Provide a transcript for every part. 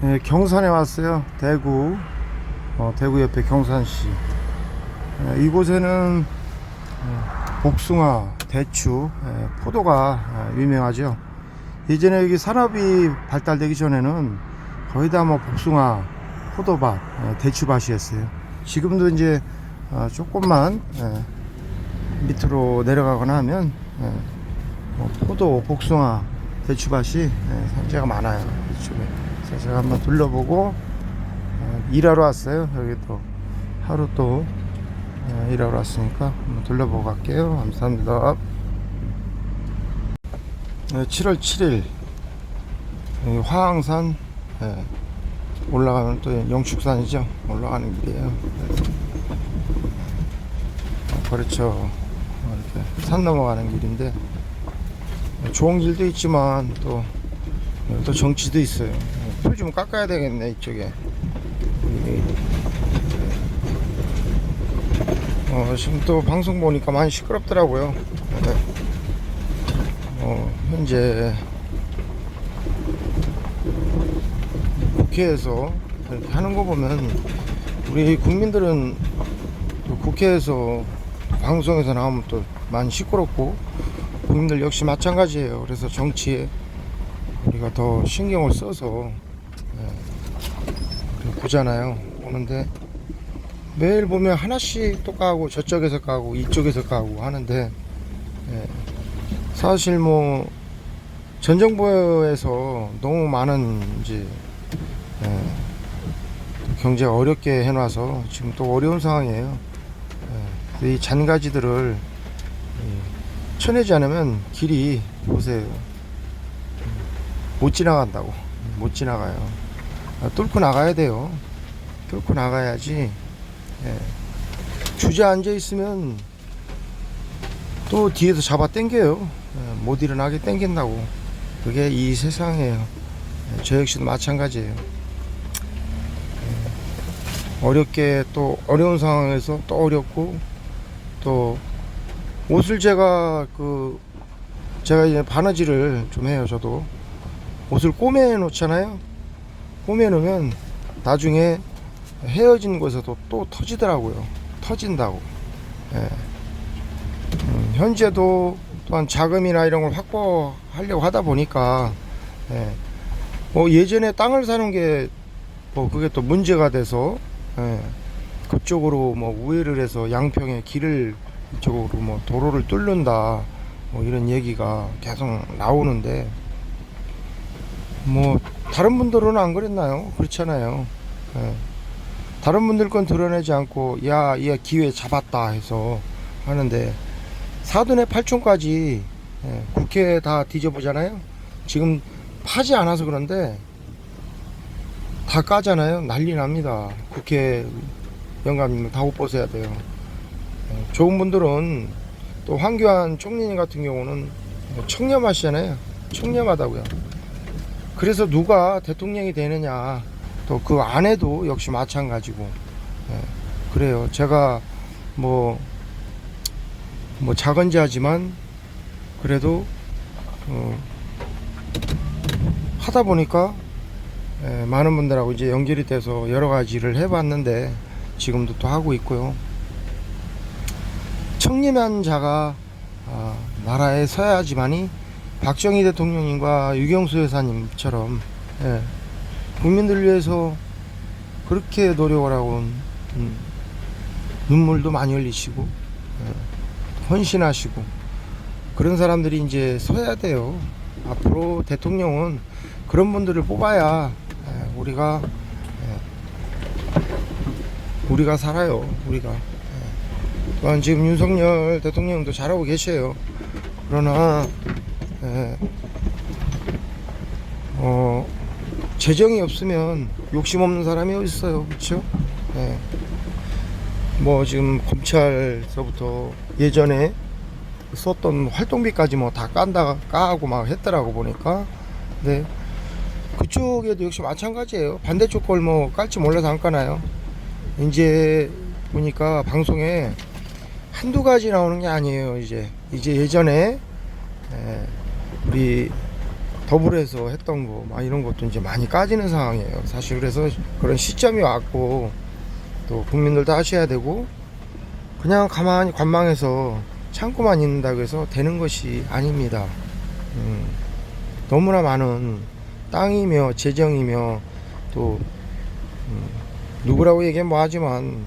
네, 경산에 왔어요. 대구, 대구 옆에 경산시. 이곳에는 복숭아, 대추, 포도가 유명하죠. 예전에 여기 산업이 발달되기 전에는 거의 다 뭐 복숭아, 포도밭, 대추밭이었어요. 지금도 이제 조금만 밑으로 내려가거나 하면 포도, 복숭아, 대추밭이 산재가 많아요. 이쪽에. 그래서 제가 한번 둘러보고 일하러 왔어요. 여기 또 하루 또 일하러 왔으니까 한번 둘러보고 갈게요. 감사합니다. 7월 7일 화항산 올라가면 또 영축산이죠. 올라가는 길이에요. 그렇죠. 이렇게 산 넘어가는 길인데 좋은 길도 있지만 또 정치도 있어요. 풀 좀 깎아야 되겠네. 이쪽에 지금 또 방송 보니까 많이 시끄럽더라고요. 현재 국회에서 이렇게 하는 거 보면 우리 국민들은 또 국회에서 방송에서 나오면 또 많이 시끄럽고 국민들 역시 마찬가지예요. 그래서 정치에 우리가 더 신경을 써서 보잖아요. 보는데 매일 보면 하나씩 또 까고 저쪽에서 까고 이쪽에서 까고 하는데 사실 뭐 전 정부에서 너무 많은 이제 경제가 어렵게 해놔서 지금 또 어려운 상황이에요. 이 잔가지들을 쳐내지 않으면 길이 보세요. 못 지나간다고. 못 지나가요. 뚫고 나가야 돼요. 뚫고 나가야지. 주저앉아 있으면 또 뒤에서 잡아 당겨요. 못 일어나게 당긴다고. 그게 이 세상이에요. 저 역시도 마찬가지예요. 어렵게 또 어려운 상황에서 또 어렵고 또 옷을 제가 이제 바느질을 좀 해요. 저도 옷을 꼬매 놓잖아요. 꼬매 놓으면 나중에 헤어진 곳에서도 또 터지더라고요. 터진다고. 현재도 또한 자금이나 이런 걸 확보하려고 하다 보니까 뭐 예전에 땅을 사는 게 뭐 그게 또 문제가 돼서 그쪽으로 뭐 우회를 해서 양평에 길을 이쪽으로 뭐 도로를 뚫는다 뭐 이런 얘기가 계속 나오는데 뭐 다른 분들은 안 그랬나요? 그렇잖아요. 다른 분들 건 드러내지 않고 얘 기회 잡았다 해서 하는데 사돈의 팔촌까지 국회 다 뒤져보잖아요. 지금 파지 않아서 그런데 다 까잖아요. 난리 납니다. 국회 영감님 다 옷 벗어야 돼요. 좋은 분들은 또 황교안 총리님 같은 경우는 청렴하시잖아요. 청렴하다고요. 그래서 누가 대통령이 되느냐 또 그 안에도 역시 마찬가지고 그래요. 제가 뭐 작은지하지만 그래도 하다 보니까 많은 분들하고 이제 연결이 돼서 여러 가지 일을 해봤는데 지금도 또 하고 있고요. 청렴한 자가 나라에 서야지만이 박정희 대통령님과 유경수 여사님처럼 국민들을 위해서 그렇게 노력을 하고 눈물도 많이 흘리시고 헌신하시고 그런 사람들이 이제 서야 돼요. 앞으로 대통령은 그런 분들을 뽑아야 우리가 살아요. 우리가 또한 지금 윤석열 대통령도 잘하고 계셔요. 그러나 재정이 없으면 욕심 없는 사람이 어디 있어요. 그렇죠? 뭐 지금 검찰서부터 예전에 썼던 활동비까지 뭐 다 까고 막 했더라고 보니까. 네. 그쪽에도 역시 마찬가지예요. 반대쪽 걸 뭐 깔지 몰라서 안 까나요. 이제 보니까 방송에 한두 가지 나오는 게 아니에요. 이제 예전에 우리 더불어서 했던 거 막 이런 것도 이제 많이 까지는 상황이에요 사실. 그래서 그런 시점이 왔고 또 국민들도 하셔야 되고 그냥 가만히 관망해서 참고만 있는다고 해서 되는 것이 아닙니다. 너무나 많은 땅이며 재정이며 또 누구라고 얘기하면 뭐하지만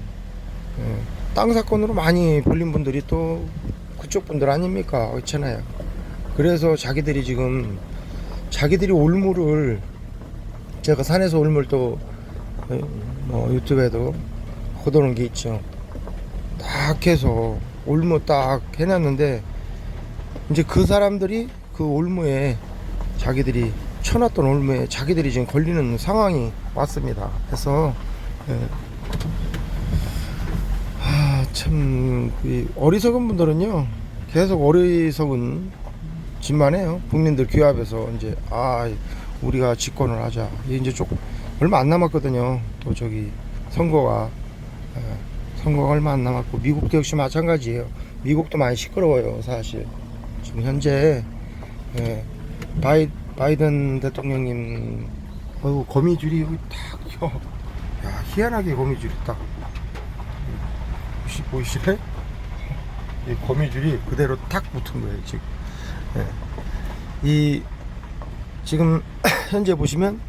땅 사건으로 많이 불린 분들이 또 그쪽 분들 아닙니까? 그렇잖아요. 그래서 자기들이 지금 자기들이 올무를, 제가 산에서 올물 또 유튜브에도 거두는 게 있죠. 딱 해서 올무 딱 해놨는데 이제 그 사람들이 그 올무에 자기들이 쳐놨던 올무에 자기들이 지금 걸리는 상황이 왔습니다. 그래서 참 어리석은 분들은요 계속 어리석은 짓만 해요. 국민들 규합해서 이제 우리가 집권을 하자. 이제 조금 얼마 안 남았거든요. 또 저기 선거가 얼마 안 남았고 미국도 역시 마찬가지예요. 미국도 많이 시끄러워요 사실. 지금 현재 바이든 대통령님 거미줄이 딱 야 희한하게 거미줄이 딱 보이시네? 이 거미줄이 그대로 딱 붙은 거예요 지금. 지금 현재 보시면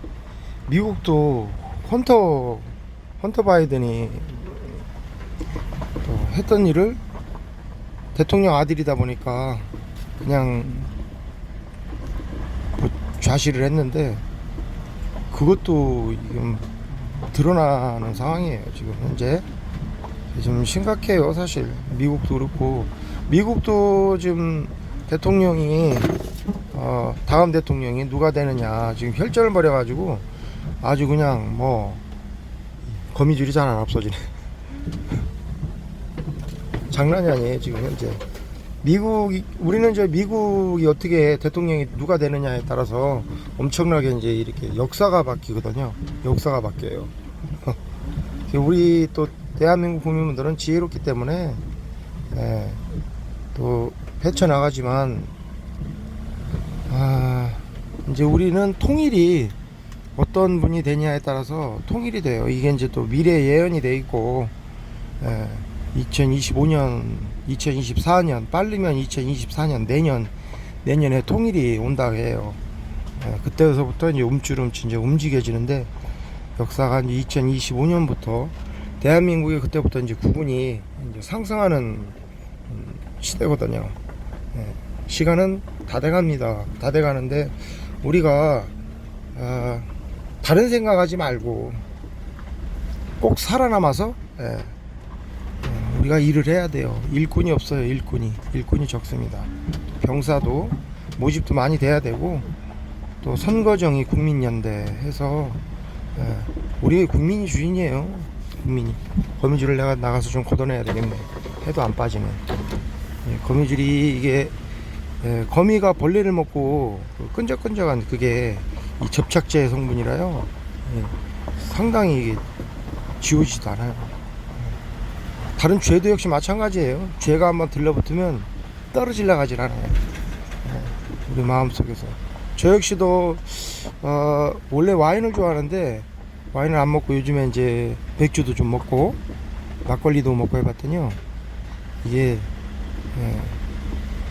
미국도 헌터 바이든이 또 했던 일을 대통령 아들이다 보니까 그냥 좌시를 했는데 그것도 지금 드러나는 상황이에요 지금 현재. 좀 심각해요 사실. 미국도 그렇고 미국도 지금 대통령이 다음 대통령이 누가 되느냐 지금 혈전을 벌여가지고 아주 그냥 거미줄이 잘 안 없어지네. 장난이 아니에요 지금 현재. 우리는 미국이 어떻게 대통령이 누가 되느냐에 따라서 엄청나게 이제 이렇게 역사가 바뀌거든요. 역사가 바뀌어요. 우리 또 대한민국 국민들은 지혜롭기 때문에 또 헤쳐나가지만 이제 우리는 통일이 어떤 분이 되냐에 따라서 통일이 돼요. 이게 이제 또 미래 예언이 돼 있고 2025년 2024년 빠르면 2024년 내년에 통일이 온다고 해요. 그때서부터 이제 움찔움찔 이제 움직여지는데 역사가 이제 2025년부터 대한민국이 그때부터 이제 국운이 이제 상승하는 시대거든요. 시간은 다 돼갑니다. 다 돼가는데 우리가 다른 생각하지 말고 꼭 살아남아서 우리가 일을 해야 돼요. 일꾼이 없어요. 일꾼이 적습니다. 병사도 모집도 많이 돼야 되고 또 선거정이 국민연대 해서 우리 국민이 주인이에요. 국민이. 거미줄을 내가 나가서 좀 걷어내야 되겠네. 해도 안 빠지네. 거미줄이 이게 거미가 벌레를 먹고 끈적끈적한 그게 이 접착제 성분이라요. 상당히 이게 지워지지도 않아요. 다른 죄도 역시 마찬가지예요. 죄가 한번 들러붙으면 떨어질라 가질 않아요. 우리 마음속에서. 저 역시도 원래 와인을 좋아하는데 와인을 안 먹고 요즘에 이제 맥주도 좀 먹고 막걸리도 먹고 해봤더니요 이게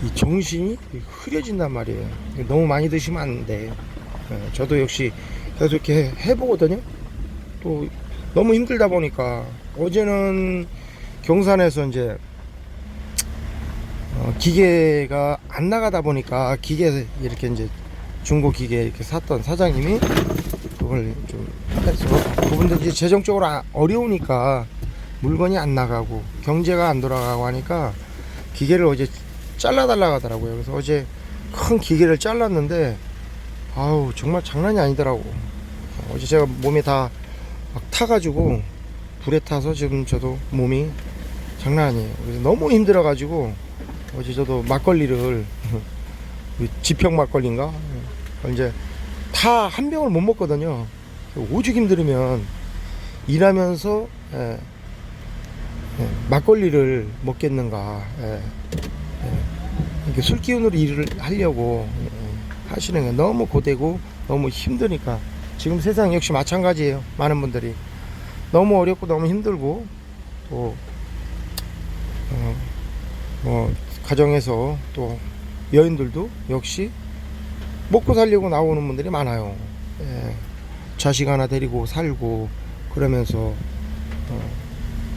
이 정신이 흐려진단 말이에요. 너무 많이 드시면 안 돼. 저도 역시 계속 이렇게 해보거든요. 또 너무 힘들다 보니까 어제는 경산에서 이제 기계가 안 나가다 보니까 기계 이렇게 이제 중고 기계 이렇게 샀던 사장님이 그걸 좀 해서 그분들 이제 재정적으로 어려우니까 물건이 안 나가고 경제가 안 돌아가고 하니까 기계를 어제 잘라달라고 하더라고요. 그래서 어제 큰 기계를 잘랐는데 아우 정말 장난이 아니더라고. 어제 제가 몸이 다 막 타가지고 불에 타서 지금 저도 몸이 장난 아니에요. 그래서 너무 힘들어가지고 어제 저도 막걸리를 지평 막걸리인가 이제 다 한 병을 못 먹거든요. 오죽 힘들으면 일하면서 막걸리를 먹겠는가. 이렇게 술 기운으로 일을 하려고 하시는 게 너무 고되고 너무 힘드니까 지금 세상 역시 마찬가지예요. 많은 분들이 너무 어렵고 너무 힘들고 또 뭐 가정에서 또 여인들도 역시 먹고 살려고 나오는 분들이 많아요. 예, 자식 하나 데리고 살고 그러면서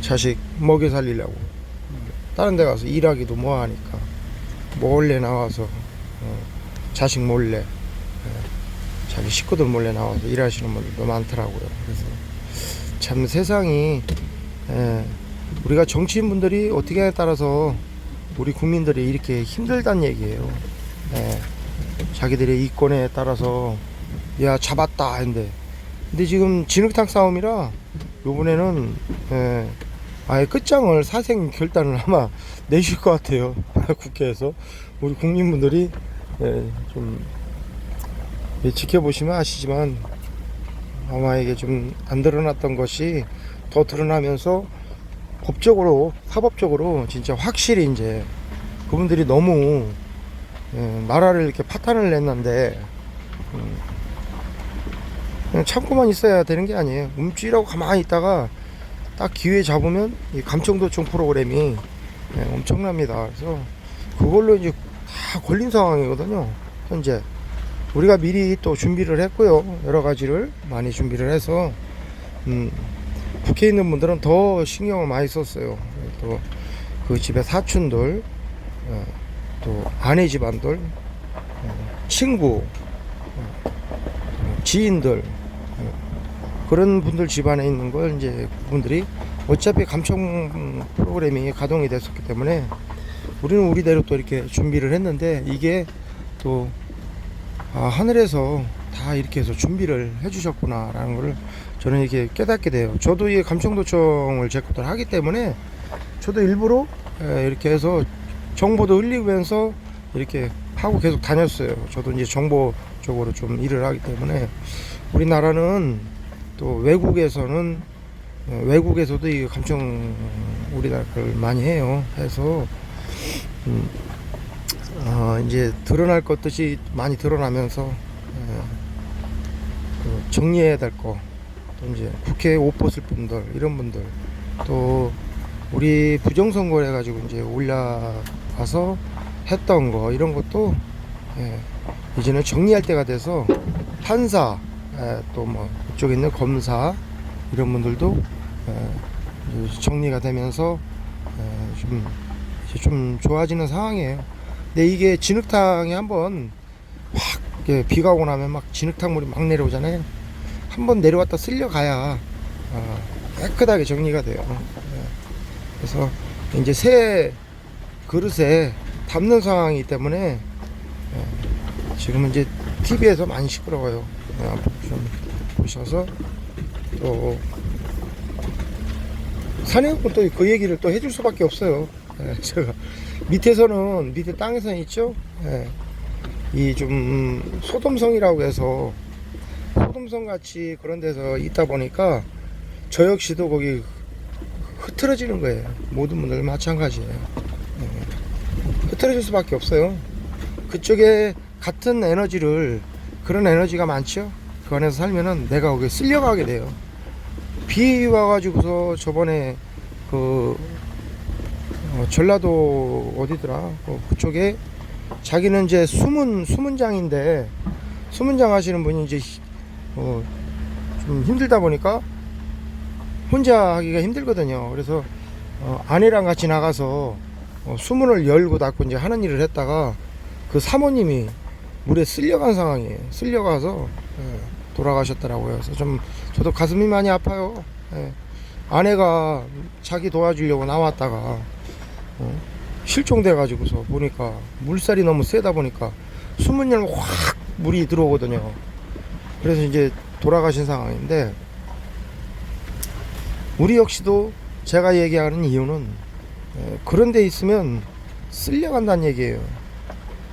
자식 먹여 살리려고 다른 데 가서 일하기도 뭐하니까 몰래 나와서 자식 몰래 자기 식구들 몰래 나와서 일하시는 분들도 많더라고요. 그래서 참 세상이 우리가 정치인분들이 어떻게 하냐에 따라서 우리 국민들이 이렇게 힘들다는 얘기예요. 자기들의 이권에 따라서 야 잡았다 했는데 근데 지금 진흙탕 싸움이라 요번에는 아예 끝장을 사생 결단을 아마 내실 것 같아요. 국회에서 우리 국민분들이 좀 지켜보시면 아시지만 아마 이게 좀 안 드러났던 것이 더 드러나면서 법적으로 사법적으로 진짜 확실히 이제 그분들이 너무 나라를 이렇게 파탄을 냈는데 그냥 참고만 있어야 되는 게 아니에요. 움찔하고 가만히 있다가 딱 기회 잡으면 이 감청도청 프로그램이 엄청납니다. 그래서 그걸로 이제 다 걸린 상황이거든요. 현재 우리가 미리 또 준비를 했고요. 여러 가지를 많이 준비를 해서 국회에 있는 분들은 더 신경을 많이 썼어요. 또 그 집의 사촌들, 또 아내 집안들, 친구, 지인들 그런 분들 집안에 있는 걸 이제 그분들이 어차피 감청 프로그램이 가동이 됐었기 때문에 우리는 우리대로 또 이렇게 준비를 했는데 이게 또 하늘에서 다 이렇게 해서 준비를 해주셨구나 라는 걸 저는 이렇게 깨닫게 돼요. 저도 이 감청도청을 제 것들 하기 때문에 저도 일부러 이렇게 해서 정보도 흘리면서 이렇게 하고 계속 다녔어요. 저도 이제 정보 쪽으로 좀 일을 하기 때문에 우리나라는 또 외국에서는 외국에서도 이 감청 우리나라를 많이 해요. 해서 이제 드러날 것들이 많이 드러나면서 정리해야 될 거, 또 이제 국회에 옷 벗을 분들 이런 분들 또 우리 부정선거를 해가지고 이제 올라가서 했던 거 이런 것도 이제는 정리할 때가 돼서 판사 또 뭐 그쪽에 있는 검사 이런 분들도 정리가 되면서 좀 좋아지는 상황이에요. 근데 이게 진흙탕이 한번 확 비가 오고 나면 막 진흙탕물이 막 내려오잖아요. 한번 내려왔다 쓸려가야 깨끗하게 정리가 돼요. 그래서 이제 새 그릇에 담는 상황이기 때문에 지금 이제 TV에서 많이 시끄러워요. 좀 보셔서 또 사내용은 또 그 얘기를 또 해줄 수밖에 없어요. 제가 밑에서는 밑에 땅에서는 있죠. 이 좀 소돔성이라고 해서 소돔성 같이 그런 데서 있다 보니까 저 역시도 거기 흐트러지는 거예요. 모든 분들 마찬가지예요. 흐트러질 수밖에 없어요. 그쪽에 같은 에너지를 그런 에너지가 많죠. 그 안에서 살면은 내가 거기에 쓸려가게 돼요. 비 와가지고서 저번에 그 전라도 어디더라 그쪽에 자기는 이제 수문장인데 수문장 하시는 분이 이제 좀 힘들다 보니까 혼자 하기가 힘들거든요. 그래서 아내랑 같이 나가서 수문을 열고 닫고 이제 하는 일을 했다가 그 사모님이 물에 쓸려간 상황이에요. 쓸려가서 돌아가셨더라고요. 그래서 좀 저도 가슴이 많이 아파요. 아내가 자기 도와주려고 나왔다가 실종돼 가지고서 보니까 물살이 너무 세다 보니까 수문 열면 확 물이 들어오거든요. 그래서 이제 돌아가신 상황인데 우리 역시도 제가 얘기하는 이유는 그런 데 있으면 쓸려간다는 얘기예요.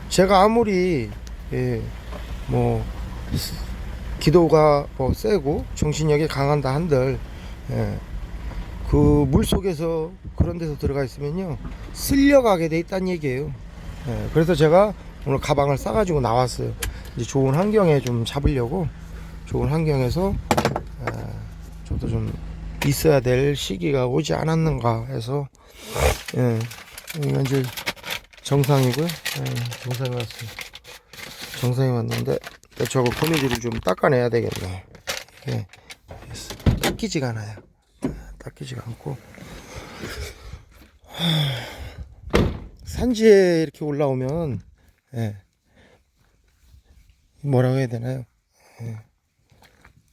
제가 아무리 뭐 기도가 세고 정신력이 강한다 한들 그 물 속에서 그런 데서 들어가 있으면요 쓸려가게 돼 있다는 얘기예요. 그래서 제가 오늘 가방을 싸가지고 나왔어요. 이제 좋은 환경에 좀 잡으려고, 좋은 환경에서 저도 좀 있어야 될 시기가 오지 않았는가 해서, 예, 여기가 이제 정상이고요. 예, 정상에 왔습니다. 정상에 왔는데 저거 거미줄을 좀 닦아내야 되겠네. 예, 닦이지가 않아요. 닦이지가 않고, 산지에 이렇게 올라오면, 예, 뭐라고 해야 되나요? 예,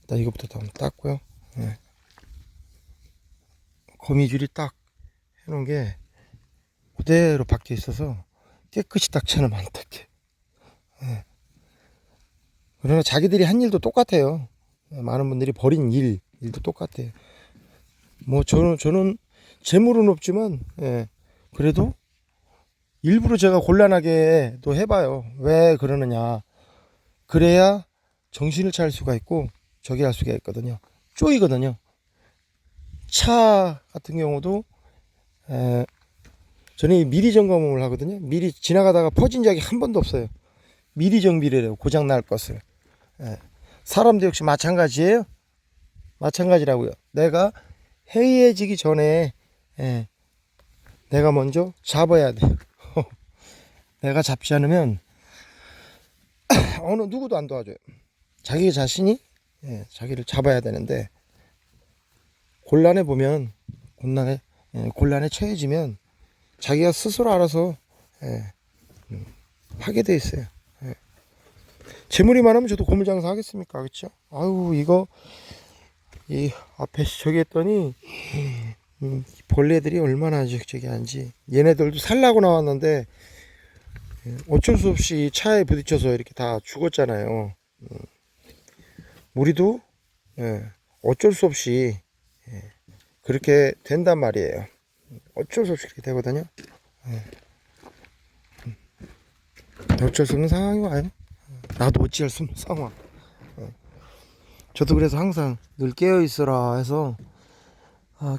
일단 이것부터 다 닦고요. 예. 거미줄이 딱 해놓은 게 그대로 박혀 있어서 깨끗이 닦지 않으면 안 닦여. 예. 그러나 자기들이 한 일도 똑같아요. 예, 많은 분들이 벌인 일도 똑같아요. 뭐 저는 재물은 없지만, 예, 그래도 일부러 제가 곤란하게 또 해봐요. 왜 그러느냐. 그래야 정신을 차릴 수가 있고 저기 할 수가 있거든요. 쪼이거든요. 차 같은 경우도, 저는 미리 점검을 하거든요. 미리 지나가다가 퍼진 적이 한 번도 없어요. 미리 정비를 해요. 고장 날 것을. 예. 사람도 역시 마찬가지예요. 마찬가지라고요. 내가 해이해지기 전에, 예, 내가 먼저 잡아야 돼요. 내가 잡지 않으면 어느 누구도 안 도와줘요. 자기 자신이, 예, 자기를 잡아야 되는데, 곤란해 보면, 곤란에 처해지면 자기가 스스로 알아서, 예, 하게 돼 있어요. 예. 재물이 많으면 저도 고물장사 하겠습니까? 그렇죠? 아유, 이거 이 앞에 저기 했더니 벌레들이 얼마나 저기 한지. 얘네들도 살라고 나왔는데 어쩔 수 없이 차에 부딪혀서 이렇게 다 죽었잖아요. 우리도, 예, 어쩔 수 없이, 예, 그렇게 된단 말이에요. 어쩔 수 없이 그렇게 되거든요. 예. 어쩔 수 없는 상황이 와요. 나도 어찌할 수 없는 상황. 예. 저도 그래서 항상 늘 깨어 있어라 해서,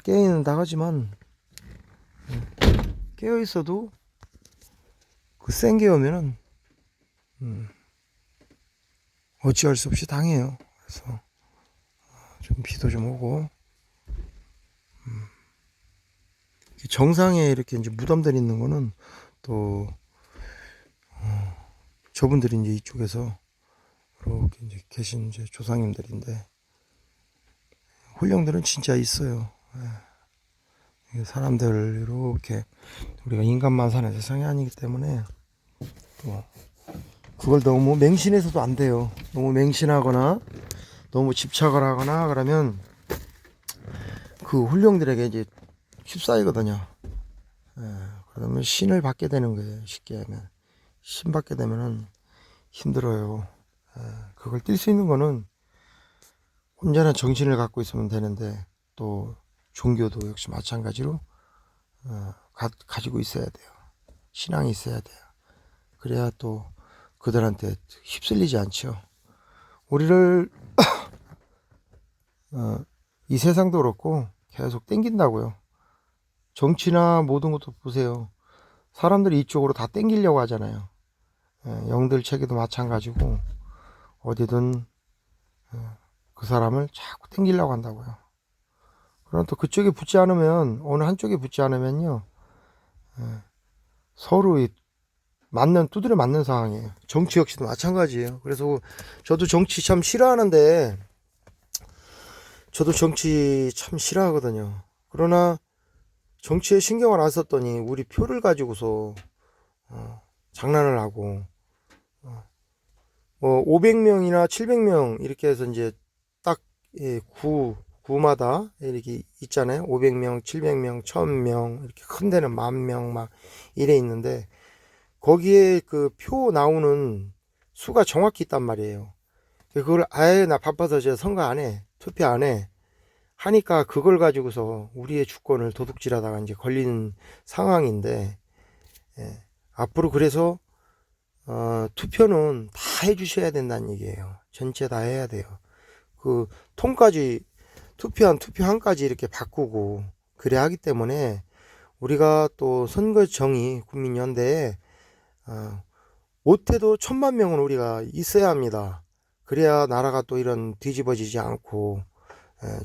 깨어 있는다 하지만, 깨어 있어도 그 센 게 오면은 어찌할 수 없이 당해요. 그래서 좀 비도 좀 오고, 정상에 이렇게 이제 무덤들 있는 거는 또, 저분들이 이제 이쪽에서 이렇게 이제 계신 이제 조상님들인데, 홀령들은 진짜 있어요. 예. 사람들 이렇게, 우리가 인간만 사는 세상이 아니기 때문에 또 그걸 너무 맹신해서도 안 돼요. 너무 맹신하거나 너무 집착을 하거나 그러면 그 홀령들에게 이제 휩싸이거든요. 예, 그러면 신을 받게 되는 거예요. 쉽게 하면 신 받게 되면은 힘들어요. 예, 그걸 뛸 수 있는 거는 온전한 정신을 갖고 있으면 되는데, 또 종교도 역시 마찬가지로 가지고 있어야 돼요. 신앙이 있어야 돼요. 그래야 또 그들한테 휩쓸리지 않죠. 우리를 이 세상도 그렇고 계속 땡긴다고요. 정치나 모든 것도 보세요. 사람들이 이쪽으로 다 땡기려고 하잖아요. 영들 체계도 마찬가지고 어디든 그 사람을 자꾸 땡기려고 한다고요. 그럼 또 그쪽에 붙지 않으면, 어느 한쪽에 붙지 않으면요, 서로 두드려 맞는 상황이에요. 정치 역시도 마찬가지예요. 그래서 저도 정치 참 싫어하는데, 저도 정치 참 싫어하거든요. 그러나 정치에 신경을 안 썼더니 우리 표를 가지고서 장난을 하고, 뭐 500명이나 700명 이렇게 해서 이제 딱, 예, 구마다 이렇게 있잖아요. 500명, 700명, 1000명, 이렇게 큰 데는 10,000명 막 이래 있는데, 거기에 그 표 나오는 수가 정확히 있단 말이에요. 그걸 아예 나 바빠서 제가 선거 안 해, 투표 안 해 하니까 그걸 가지고서 우리의 주권을 도둑질하다가 이제 걸리는 상황인데, 예, 앞으로 그래서 투표는 다 해주셔야 된다는 얘기예요. 전체 다 해야 돼요. 그 통까지, 투표함까지 이렇게 바꾸고 그래야 하기 때문에, 우리가 또 선거정의 국민연대에 못해도 1,000,000명은 우리가 있어야 합니다. 그래야 나라가 또 이런 뒤집어지지 않고,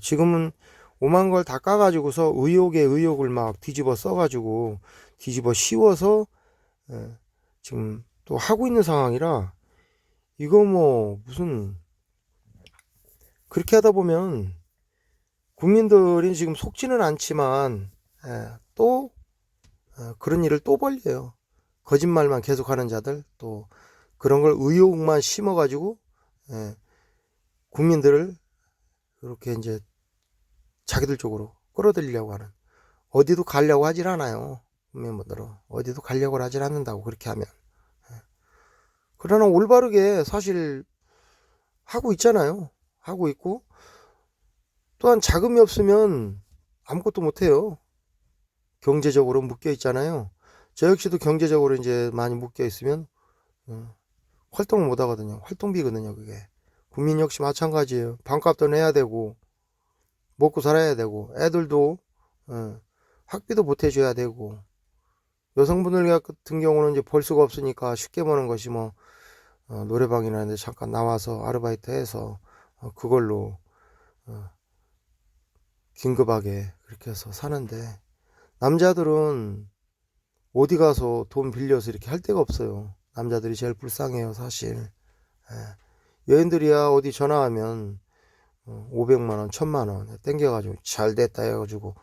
지금은 오만 걸 다 까가지고서 의혹에 의혹을 막 뒤집어 써가지고 뒤집어 씌워서 지금 또 하고 있는 상황이라, 이거 뭐 무슨 그렇게 하다 보면 국민들이 지금 속지는 않지만 또 그런 일을 또 벌려요. 거짓말만 계속하는 자들, 또 그런 걸 의혹만 심어가지고 국민들을 그렇게 이제 자기들 쪽으로 끌어들이려고 하는, 어디도 가려고 하질 않아요. 국민분들은 어디도 가려고 하질 않는다고 그렇게 하면. 그러나 올바르게 사실 하고 있잖아요. 하고 있고, 또한 자금이 없으면 아무것도 못해요. 경제적으로 묶여 있잖아요. 저 역시도 경제적으로 이제 많이 묶여 있으면 활동을 못 하거든요. 활동비거든요, 그게. 국민 역시 마찬가지예요. 방값도 내야 되고, 먹고 살아야 되고, 애들도 학비도 보태줘야 되고, 여성분들 같은 경우는 이제 벌 수가 없으니까 쉽게 버는 것이 뭐 노래방이나 이런 데 잠깐 나와서 아르바이트 해서 그걸로 긴급하게 그렇게 해서 사는데, 남자들은 어디 가서 돈 빌려서 이렇게 할 데가 없어요. 남자들이 제일 불쌍해요, 사실. 여인들이야 어디 전화하면 500만원, 1000만원 땡겨가지고 잘 됐다 해가지고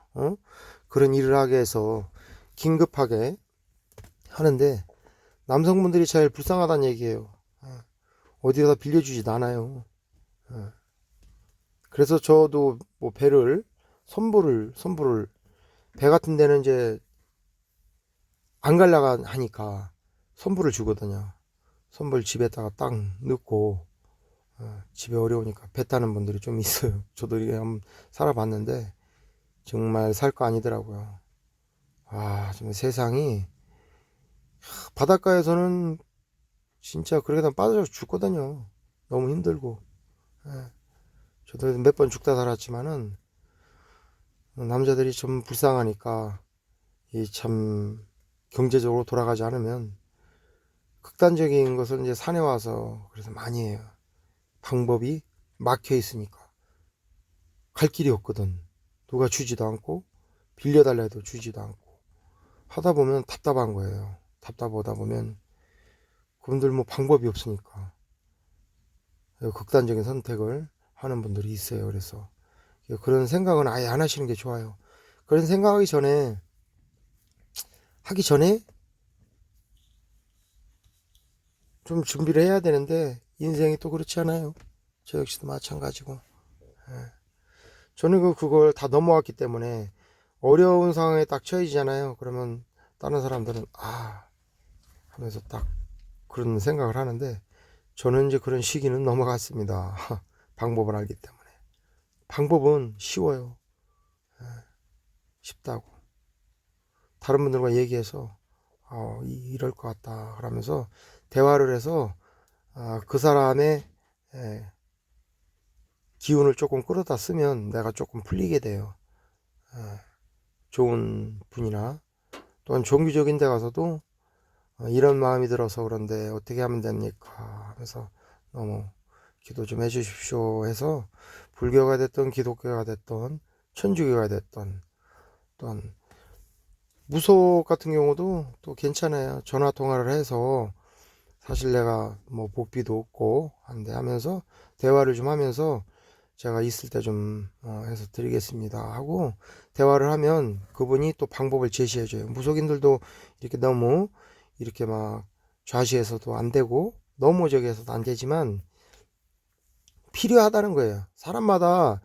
그런 일을 하게 해서 긴급하게 하는데, 남성분들이 제일 불쌍하다는 얘기예요. 어디다 빌려주지도 않아요. 그래서 저도 뭐 배를 선불을 배 같은 데는 이제 안 갈라가 하니까 선불을 주거든요. 선불 집에다가 딱 넣고, 집에 어려우니까 배 타는 분들이 좀 있어요. 저도 이게 한번 살아봤는데 정말 살 거 아니더라고요. 지금 세상이, 바닷가에서는 진짜 그렇게 되면 빠져 죽거든요. 너무 힘들고. 저도 몇 번 죽다 살았지만은 남자들이 좀 불쌍하니까, 이 참 경제적으로 돌아가지 않으면 극단적인 것을 이제 산에 와서 그래서 많이 해요. 방법이 막혀 있으니까 갈 길이 없거든. 누가 주지도 않고 빌려달라 해도 주지도 않고 하다 보면 답답한 거예요. 답답하다 보면 그분들 뭐 방법이 없으니까 극단적인 선택을 하는 분들이 있어요. 그래서 그런 생각은 아예 안 하시는 게 좋아요. 그런 생각하기 전에, 좀 준비를 해야 되는데 인생이 또 그렇지 않아요. 저 역시도 마찬가지고. 저는 그걸 다 넘어왔기 때문에 어려운 상황에 딱 처해지잖아요. 그러면 다른 사람들은 하면서 딱 그런 생각을 하는데, 저는 이제 그런 시기는 넘어갔습니다. 방법을 알기 때문에. 방법은 쉬워요. 쉽다고. 다른 분들과 얘기해서 이럴 것 같다 그러면서 대화를 해서 그 사람의 기운을 조금 끌어다 쓰면 내가 조금 풀리게 돼요. 좋은 분이나 또한 종교적인 데 가서도 이런 마음이 들어서 그런데 어떻게 하면 됩니까 하면서 너무 기도 좀 해주십시오 해서, 불교가 됐던 기독교가 됐던 천주교가 됐던, 또한 무속 같은 경우도 또 괜찮아요. 전화 통화를 해서 사실 내가 뭐 복비도 없고 한데 하면서 대화를 좀 하면서 제가 있을 때 좀 해서 드리겠습니다 하고 대화를 하면 그분이 또 방법을 제시해 줘요. 무속인들도 이렇게 너무 이렇게 막 좌시해서도 안 되고 너무 저기 해서도 안 되지만 필요하다는 거예요. 사람마다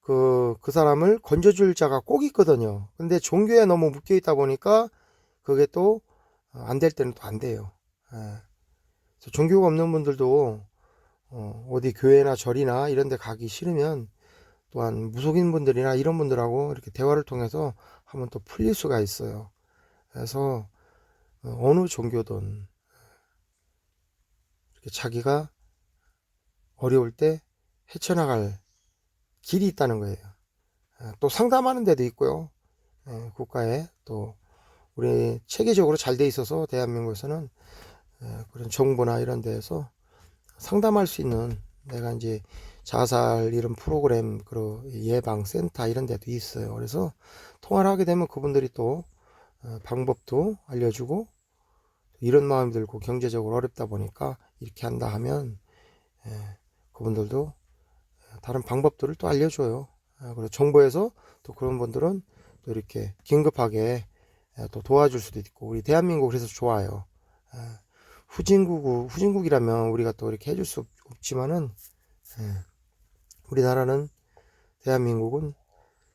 그 사람을 건져줄 자가 꼭 있거든요. 근데 종교에 너무 묶여 있다 보니까 그게 또 안 될 때는 또 안 돼요. 그래서 종교가 없는 분들도 어디 교회나 절이나 이런 데 가기 싫으면 또한 무속인 분들이나 이런 분들하고 이렇게 대화를 통해서 하면 또 풀릴 수가 있어요. 그래서 어느 종교든 이렇게 자기가 어려울 때 헤쳐나갈 길이 있다는 거예요. 또 상담하는 데도 있고요. 국가에 또 우리 체계적으로 잘 돼 있어서 대한민국에서는 그런 정부나 이런 데에서 상담할 수 있는, 내가 이제 자살 이런 프로그램, 그 예방센터 이런 데도 있어요. 그래서 통화를 하게 되면 그분들이 또 방법도 알려주고, 이런 마음이 들고 경제적으로 어렵다 보니까 이렇게 한다 하면 그분들도 다른 방법들을 또 알려줘요. 그리고 정부에서 또 그런 분들은 또 이렇게 긴급하게 또 도와줄 수도 있고, 우리 대한민국 그래서 좋아요. 후진국이라면 우리가 또 이렇게 해줄 수 없지만은, 우리나라는, 대한민국은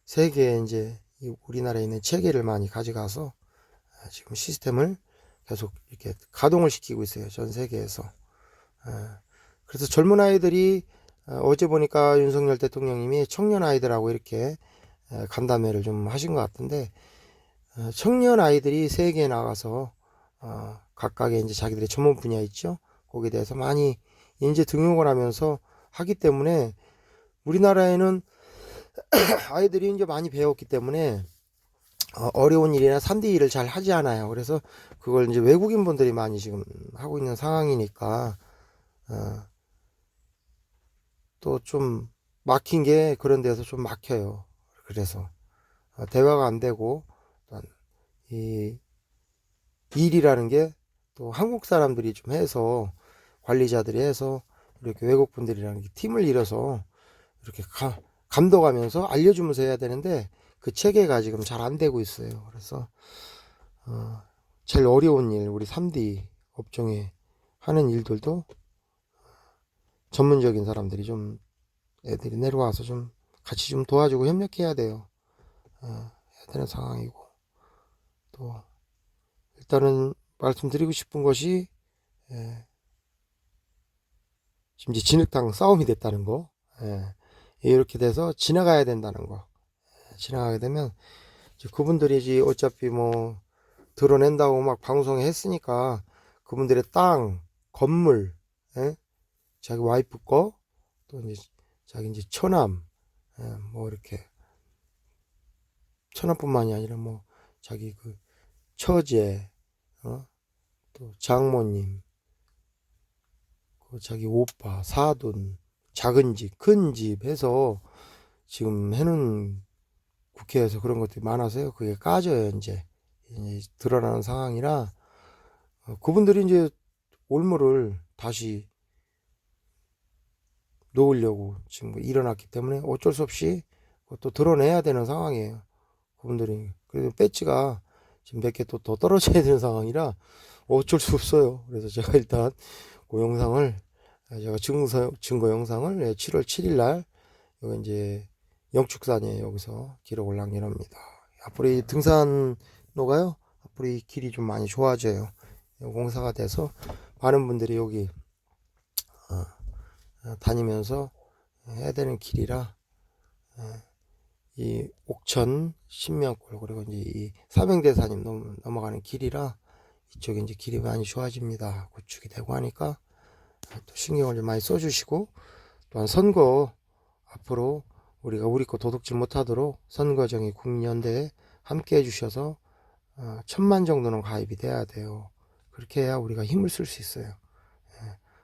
세계에 이제 우리나라에 있는 체계를 많이 가져가서 지금 시스템을 계속 이렇게 가동을 시키고 있어요. 전 세계에서. 그래서 젊은 아이들이, 어제 보니까 윤석열 대통령님이 청년 아이들하고 이렇게 간담회를 좀 하신 것 같은데, 청년 아이들이 세계에 나가서 각각의 이제 자기들의 전문 분야 있죠. 거기에 대해서 많이 인재 등용을 하면서 하기 때문에, 우리나라에는 아이들이 이제 많이 배웠기 때문에 어려운 일이나 산디 일을 잘 하지 않아요. 그래서 그걸 이제 외국인 분들이 많이 지금 하고 있는 상황이니까 또 좀 막힌 게 그런 데서 좀 막혀요. 그래서 대화가 안 되고, 이 일이라는 게 또 한국 사람들이 좀 해서, 관리자들이 해서 이렇게 외국 분들이랑 팀을 이뤄서 이렇게 감독하면서 알려주면서 해야 되는데, 그 체계가 지금 잘 안 되고 있어요. 그래서 제일 어려운 일, 우리 3D 업종에 하는 일들도 전문적인 사람들이 좀, 애들이 내려와서 좀 같이 좀 도와주고 협력해야 돼요. 해야 되는 상황이고, 또 일단은 말씀드리고 싶은 것이, 지금 이제 진흙탕 싸움이 됐다는 거, 이렇게 돼서 지나가야 된다는 거. 지나가게 되면 이제 그분들이 이제 어차피 뭐 드러낸다고 막 방송에 했으니까, 그분들의 땅, 건물, 자기 와이프 거, 또 이제 자기 이제 처남, 뭐 이렇게 처남뿐만이 아니라 뭐 자기 그 처제, 또 장모님, 그 자기 오빠, 사돈, 작은 집, 큰 집 해서 지금 해놓은, 국회에서 그런 것들이 많아서요. 그게 까져요. 이제 드러나는 상황이라, 그분들이 이제 올무를 다시 놓으려고 지금 일어났기 때문에 어쩔 수 없이 그것도 드러내야 되는 상황이에요. 그분들이. 그래도 배지가 지금 몇 개 또 더 떨어져야 되는 상황이라 어쩔 수 없어요. 그래서 제가 일단 그 영상을, 제가 증거 영상을 7월 7일 날 여기 이제 영축산에 여기서 기록을 남겨놓습니다. 앞으로 이 등산로가요, 앞으로 이 길이 좀 많이 좋아져요. 공사가 돼서 많은 분들이 여기 다니면서 해야 되는 길이라, 이 옥천 신명골, 그리고 이제 이 사명대사님 넘어가는 길이라 이쪽에 이제 길이 많이 좋아집니다. 구축이 되고 하니까 또 신경을 좀 많이 써주시고, 또한 선거 앞으로 우리가 우리 거 도둑질 못하도록 선거정의 국민연대에 함께 해주셔서 1000만 정도는 가입이 돼야 돼요. 그렇게 해야 우리가 힘을 쓸 수 있어요.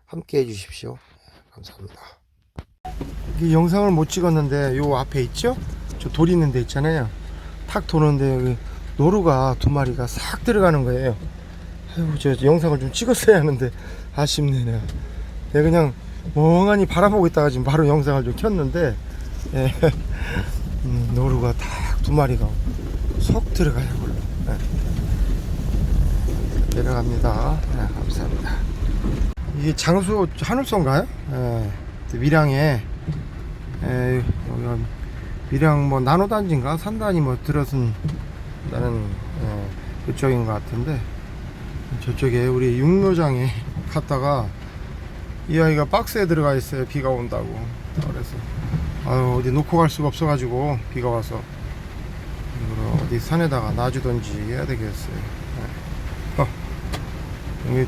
함께 해주십시오. 감사합니다. 이 영상을 못 찍었는데, 요 앞에 있죠? 저 돌 있는 데 있잖아요. 탁 도는데 여기 노루가 2마리가 싹 들어가는 거예요. 아이고, 저 영상을 좀 찍었어야 하는데 아쉽네. 내가 그냥 멍하니 바라보고 있다가 지금 바로 영상을 좀 켰는데, 노루가 딱 2마리가 쏙 들어가요. 내려갑니다. 감사합니다. 이게 장수 하늘소인가요? 밀양에, 여기가 밀양 뭐 나노단지인가 산단이 뭐 들어선 다는 그쪽인 것 같은데, 저쪽에 우리 육로장에 갔다가 이 아이가 박스에 들어가 있어요. 비가 온다고. 그래서 어디 놓고 갈 수가 없어 가지고, 비가 와서 어디 산에다가 놔주던지 해야 되겠어요. 여기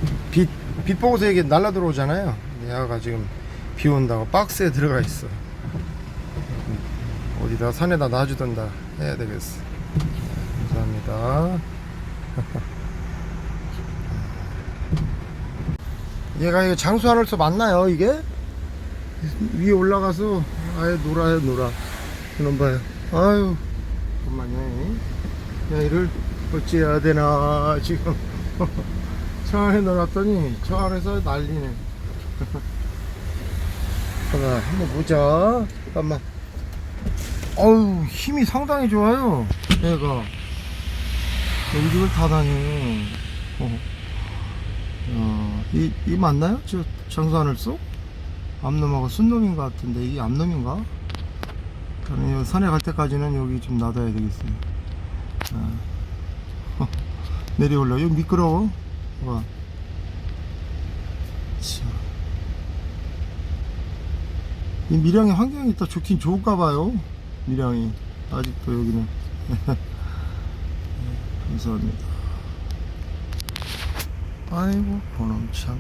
빛 보고서 이게 날라 들어오잖아요. 얘가 지금 비 온다고 박스에 들어가 있어. 어디다 산에다 놔주던가 해야 되겠어. 감사합니다. 얘가 이거 장수 하늘소 맞나요 이게? 위에 올라가서 아예 놀아요 놀아. 이놈 봐요. 아유 잠깐만요. 얘를 어찌해야 되나 지금. 저 안에 넣어놨더니 저 안에서 난리네. 잠깐 한번 보자. 잠깐만. 어우 힘이 상당히 좋아요 얘가. 우리 집을 다 다녀. 이 맞나요? 저 장수하늘소? 암놈하고 순놈인 것 같은데 이게 암놈인가? 저는 산에 갈 때까지는 여기 좀 놔둬야 되겠어요. 내려올라. 여기 미끄러워. 와. 이 밀양의 환경이 더 좋긴 좋을까봐요. 밀양이 아직도 여기는. 감사합니다. 아이고 그놈 참.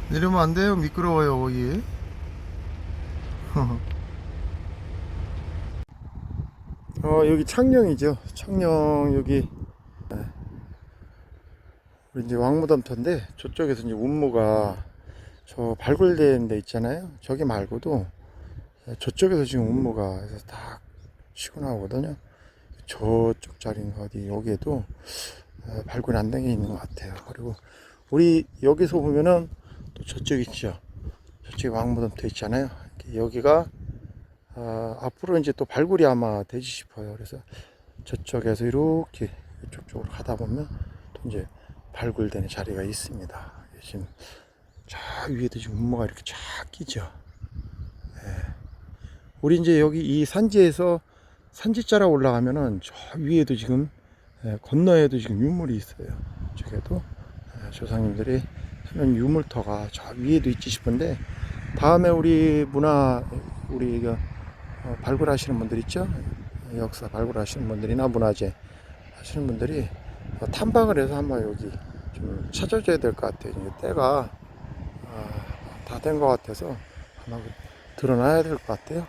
내려오면 안 돼요. 미끄러워요 거기. 여기 창녕이죠. 창녕 여기. 우리 이제 왕무덤터인데 저쪽에서 이제 운무가 저 발굴된 데 있잖아요. 저기 말고도 저쪽에서 지금 운무가 해서 딱 치고 나오거든요. 저쪽 자리인가 어디 여기에도 발굴 안된 게 있는 것 같아요. 그리고 우리 여기서 보면은 또 저쪽 있죠. 저쪽에 왕무덤터 있잖아요. 여기가 앞으로 이제 또 발굴이 아마 되지 싶어요. 그래서 저쪽에서 이렇게 이쪽 쪽으로 가다 보면 또 이제 발굴되는 자리가 있습니다. 지금 저 위에도 지금 운모가 이렇게 쫙 끼죠. 네. 우리 이제 여기 이 산지에서 산지자락 올라가면은 저 위에도 지금 건너에도 지금 유물이 있어요. 저게도 조상님들이 하는 유물터가 저 위에도 있지 싶은데 다음에 우리 우리 발굴하시는 분들 있죠. 역사 발굴하시는 분들이나 문화재 하시는 분들이 탐방을 해서 한번 여기 좀 찾아줘야 될 것 같아요. 이제 때가 다 된 것 같아서 아마 드러나야 될 것 같아요.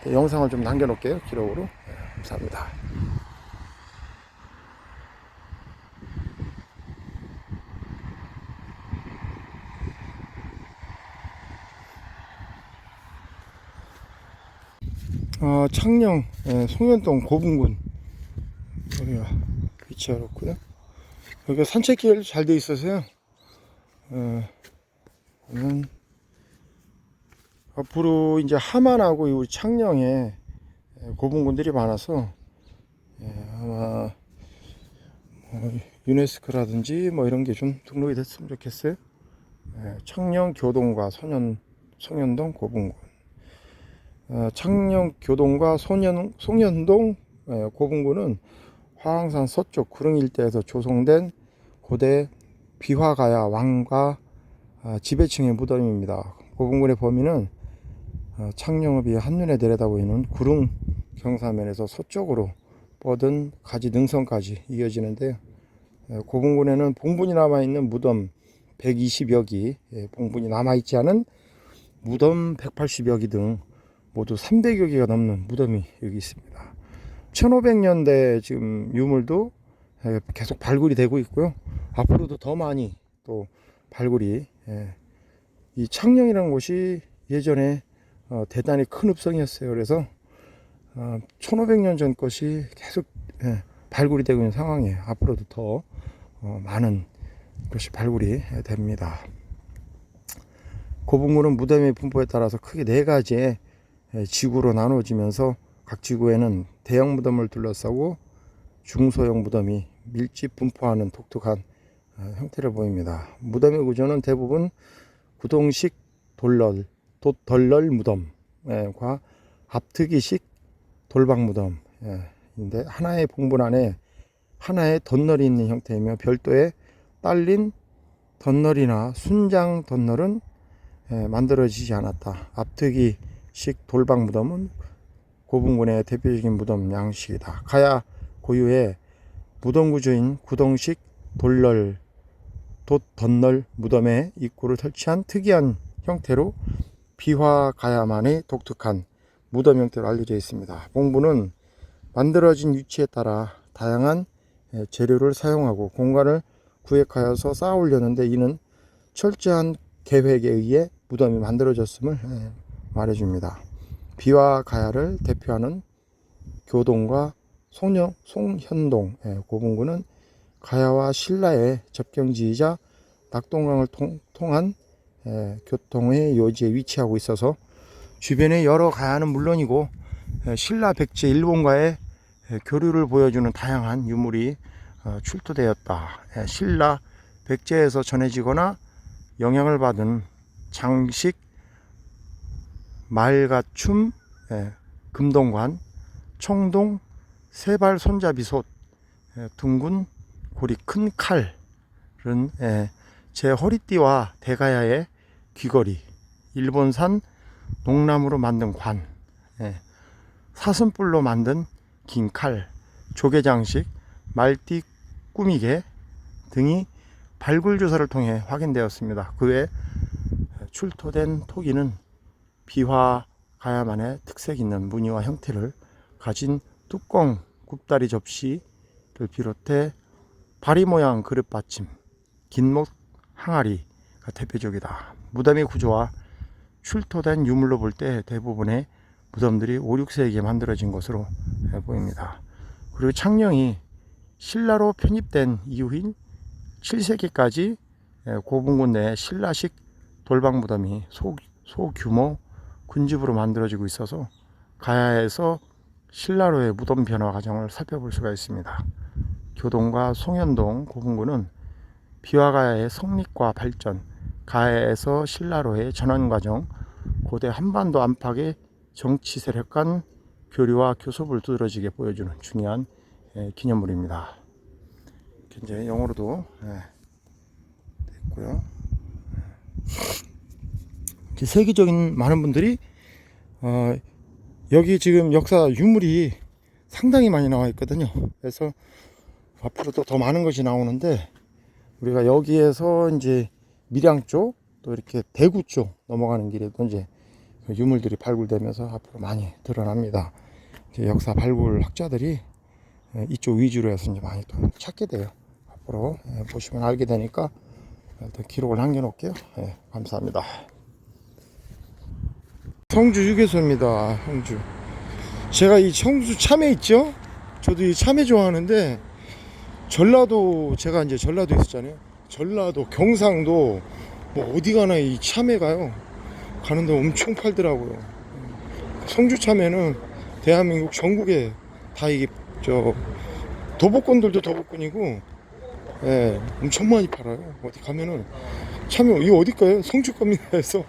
영상을 좀 남겨놓을게요. 기록으로. 감사합니다. 창녕 송현동 고분군 여기가 위치가 그렇고요. 여기가 산책길 잘 돼 있어서요. 앞으로 이제 하만하고 우리 창녕에 고분군들이 많아서 아마 유네스코라든지 뭐 이런 게 좀 등록이 됐으면 좋겠어요. 창녕 교동과 송현동 고분군. 창녕 교동과 송현동 고분군은 화왕산 서쪽 구릉 일대에서 조성된 고대 비화가야 왕과 지배층의 무덤입니다. 고분군의 범위는 창녕읍이 한눈에 내려다 보이는 구릉 경사면에서 서쪽으로 뻗은 가지 능선까지 이어지는데요. 고분군에는 봉분이 남아있는 무덤 120여 기, 봉분이 남아있지 않은 무덤 180여 기 등 모두 300여 개가 넘는 무덤이 여기 있습니다. 1500년대 지금 유물도 계속 발굴이 되고 있고요. 앞으로도 더 많이 또 발굴이. 이 창녕이라는 곳이 예전에 대단히 큰 읍성이었어요. 그래서 1500년 전 것이 계속 발굴이 되고 있는 상황이에요. 앞으로도 더 많은 것이 발굴이 됩니다. 고분군은 무덤의 분포에 따라서 크게 4가지의 지구로 나누어지면서 각 지구에는 대형 무덤을 둘러싸고 중소형 무덤이 밀집 분포하는 독특한 형태를 보입니다. 무덤의 구조는 대부분 구동식 돛덜널 무덤과 앞트기식 돌방 무덤인데 하나의 봉분 안에 하나의 덧널이 있는 형태이며 별도의 딸린 덧널이나 순장 덧널은 만들어지지 않았다. 앞트기식 돌방 무덤은 고분군의 대표적인 무덤 양식이다. 가야 고유의 무덤 구조인 구동식 돛덜널 무덤의 입구를 설치한 특이한 형태로 비화가야만의 독특한 무덤 형태로 알려져 있습니다. 봉분은 만들어진 위치에 따라 다양한 재료를 사용하고 공간을 구획하여서 쌓아 올렸는데 이는 철저한 계획에 의해 무덤이 만들어졌음을 말해줍니다. 비와 가야를 대표하는 교동과 송현동 고분군은 가야와 신라의 접경지이자 낙동강을 통한 교통의 요지에 위치하고 있어서 주변의 여러 가야는 물론이고 신라 백제 일본과의 교류를 보여주는 다양한 유물이 출토되었다. 신라 백제에서 전해지거나 영향을 받은 장식, 말가춤, 금동관, 청동, 세발 손잡이솥, 둥근 고리 큰 칼은 제 허리띠와 대가야의 귀걸이, 일본산 농나무로 만든 관, 사슴뿔로 만든 긴 칼, 조개장식, 말띠 꾸미개 등이 발굴 조사를 통해 확인되었습니다. 그 외 출토된 토기는 비화 가야만의 특색 있는 무늬와 형태를 가진 뚜껑 굽다리 접시를 비롯해 바리 모양 그릇 받침, 긴목 항아리가 대표적이다. 무덤의 구조와 출토된 유물로 볼 때 대부분의 무덤들이 5, 6세기에 만들어진 것으로 보입니다. 그리고 창녕이 신라로 편입된 이후인 7세기까지 고분군 내 신라식 돌방 무덤이 소규모 군집으로 만들어지고 있어서 가야에서 신라로의 무덤 변화 과정을 살펴볼 수가 있습니다. 교동과 송현동 고분군은 비화가야의 성립과 발전, 가야에서 신라로의 전환 과정, 고대 한반도 안팎의 정치 세력 간 교류와 교섭을 두드러지게 보여주는 중요한 기념물입니다. 이제 영어로도 됐고요. 세계적인 많은 분들이 여기 지금 역사 유물이 상당히 많이 나와 있거든요. 그래서 앞으로도 더 많은 것이 나오는데 우리가 여기에서 이제 밀양 쪽 또 이렇게 대구 쪽 넘어가는 길에도 이제 유물들이 발굴되면서 앞으로 많이 드러납니다. 이제 역사 발굴 학자들이 이쪽 위주로 해서 이제 많이 또 찾게 돼요. 앞으로 보시면 알게 되니까 기록을 남겨 놓을게요. 감사합니다. 성주 휴게소입니다. 성주. 제가 이 성주 참외 있죠? 저도 이 참외 좋아하는데 전라도, 제가 이제 전라도 있었잖아요. 전라도, 경상도 뭐 어디 가나 이 참외가요 가는데 엄청 팔더라고요. 성주 참외는 대한민국 전국에 다 이게 도복권들도 도복권이고 엄청 많이 팔아요. 어디 가면은 참외 이거 어디 거예요? 성주 겁니다 해서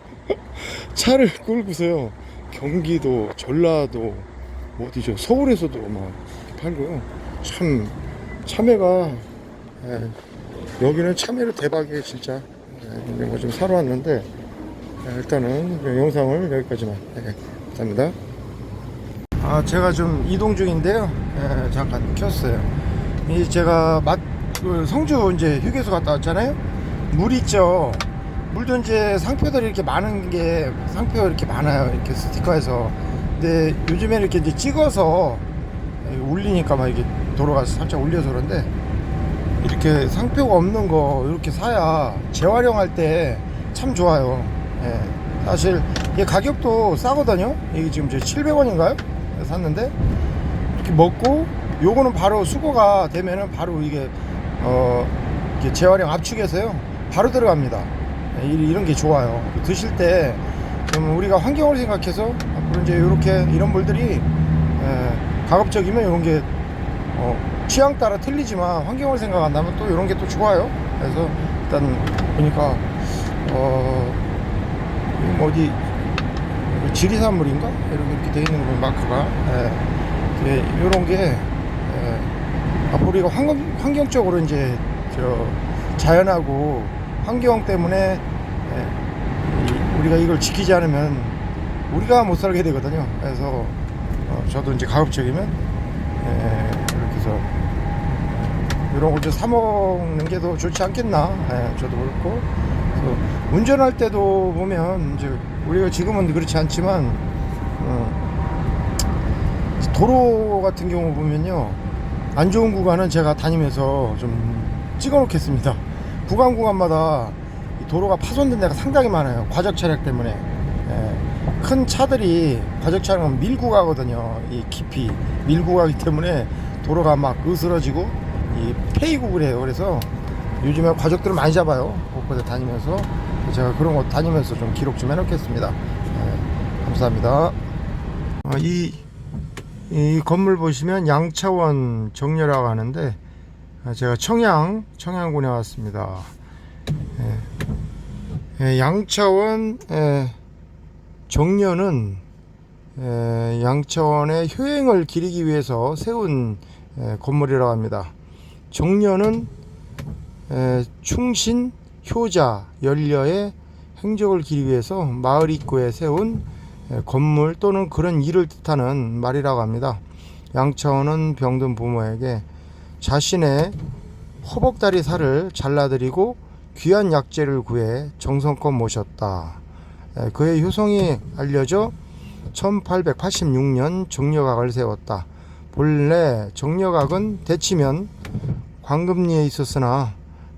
차를 끌고서요 경기도, 전라도, 어디죠? 서울에서도 막 팔고요. 참 참외가 여기는 참외로 대박이에요 진짜. 이런 거 좀 사러 왔는데 일단은 영상을 여기까지만. 감사합니다. 제가 좀 이동 중인데요. 잠깐 켰어요. 이 제가 성주 이제 휴게소 갔다 왔잖아요. 물 있죠. 물도 이제 상표들이 이렇게 많은 게 상표 이렇게 많아요. 이렇게 스티커에서. 근데 요즘에 이렇게 이제 찍어서 올리니까 막 이게 돌아가서 살짝 올려서 그런데 이렇게 상표가 없는 거 이렇게 사야 재활용할 때 참 좋아요. 사실 이게 가격도 싸거든요. 이게 지금 700원인가요? 샀는데 이렇게 먹고 요거는 바로 수거가 되면은 바로 이게 이게 재활용 압축해서요 바로 들어갑니다. 이런 게 좋아요. 드실 때 좀 우리가 환경을 생각해서 앞으로 이제 이렇게 이런 물들이 가급적이면 이런 게 취향 따라 틀리지만 환경을 생각한다면 또 이런 게 또 좋아요. 그래서 일단 보니까 어디 지리산물인가 이렇게 돼 있는 거 마크가 이런 게 앞으로 우리가 환경적으로 이제 자연하고 환경 때문에 우리가 이걸 지키지 않으면 우리가 못 살게 되거든요. 그래서 저도 이제 가급적이면 이렇게 해서 이런 걸 좀 사 먹는 게 더 좋지 않겠나. 저도 그렇고 운전할 때도 보면 이제 우리가 지금은 그렇지 않지만 도로 같은 경우 보면요 안 좋은 구간은 제가 다니면서 좀 찍어 놓겠습니다. 구간마다 도로가 파손된 데가 상당히 많아요. 과적 차량 때문에. 예, 큰 차들이 과적 차량은 밀고 가거든요. 이 깊이 밀고 가기 때문에 도로가 막 으스러지고 이 패이고 그래요. 그래서 요즘에 과적들을 많이 잡아요. 곳곳에 다니면서. 제가 그런 거 다니면서 좀 기록 좀 해놓겠습니다. 예, 감사합니다. 이 건물 보시면 양차원 정려라고 하는데, 제가 청양군에 왔습니다. 양차원 정려는 양차원의 효행을 기리기 위해서 세운 건물이라고 합니다. 정려는 충신, 효자, 연려의 행적을 기리기 위해서 마을 입구에 세운 건물 또는 그런 일을 뜻하는 말이라고 합니다. 양차원은 병든 부모에게 자신의 허벅다리 살을 잘라드리고 귀한 약재를 구해 정성껏 모셨다. 그의 효성이 알려져 1886년 정려각을 세웠다. 본래 정려각은 대치면 광금리에 있었으나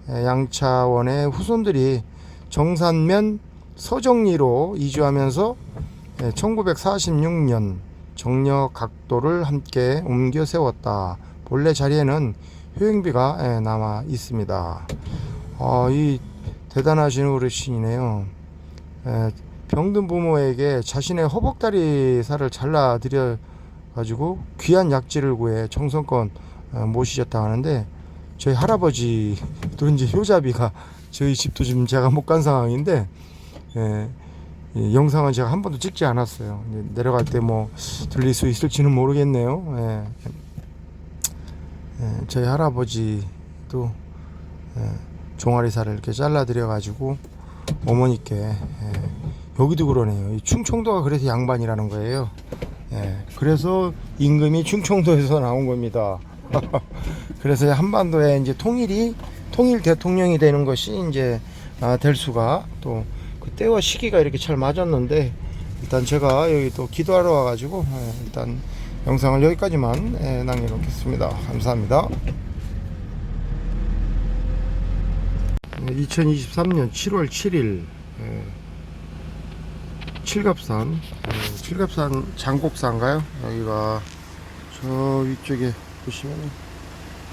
양차원의 후손들이 정산면 서정리로 이주하면서 1946년 정려각도를 함께 옮겨 세웠다. 본래 자리에는 효행비가 남아 있습니다. 이 대단하신 어르신이네요. 병든 부모에게 자신의 허벅다리 살을 잘라드려 가지고 귀한 약재를 구해 정성껏 모시셨다 하는데, 저희 할아버지도 이제 효자비가, 저희 집도 지금 제가 못 간 상황인데, 이 영상은 제가 한 번도 찍지 않았어요. 이제 내려갈 때 뭐 들릴 수 있을지는 모르겠네요. 저희 할아버지도 종아리살을 이렇게 잘라드려 가지고 어머니께, 여기도 그러네요. 이 충청도가 그래서 양반이라는 거예요. 그래서 임금이 충청도에서 나온 겁니다. 그래서 한반도에 이제 통일 대통령이 되는 것이 이제 될 수가, 또 그때와 시기가 이렇게 잘 맞았는데, 일단 제가 여기 또 기도하러 와가지고 일단 영상을 여기까지만 남겨놓겠습니다. 감사합니다. 2023년 7월 7일 칠갑산 장곡산가요? 여기가 저 위쪽에 보시면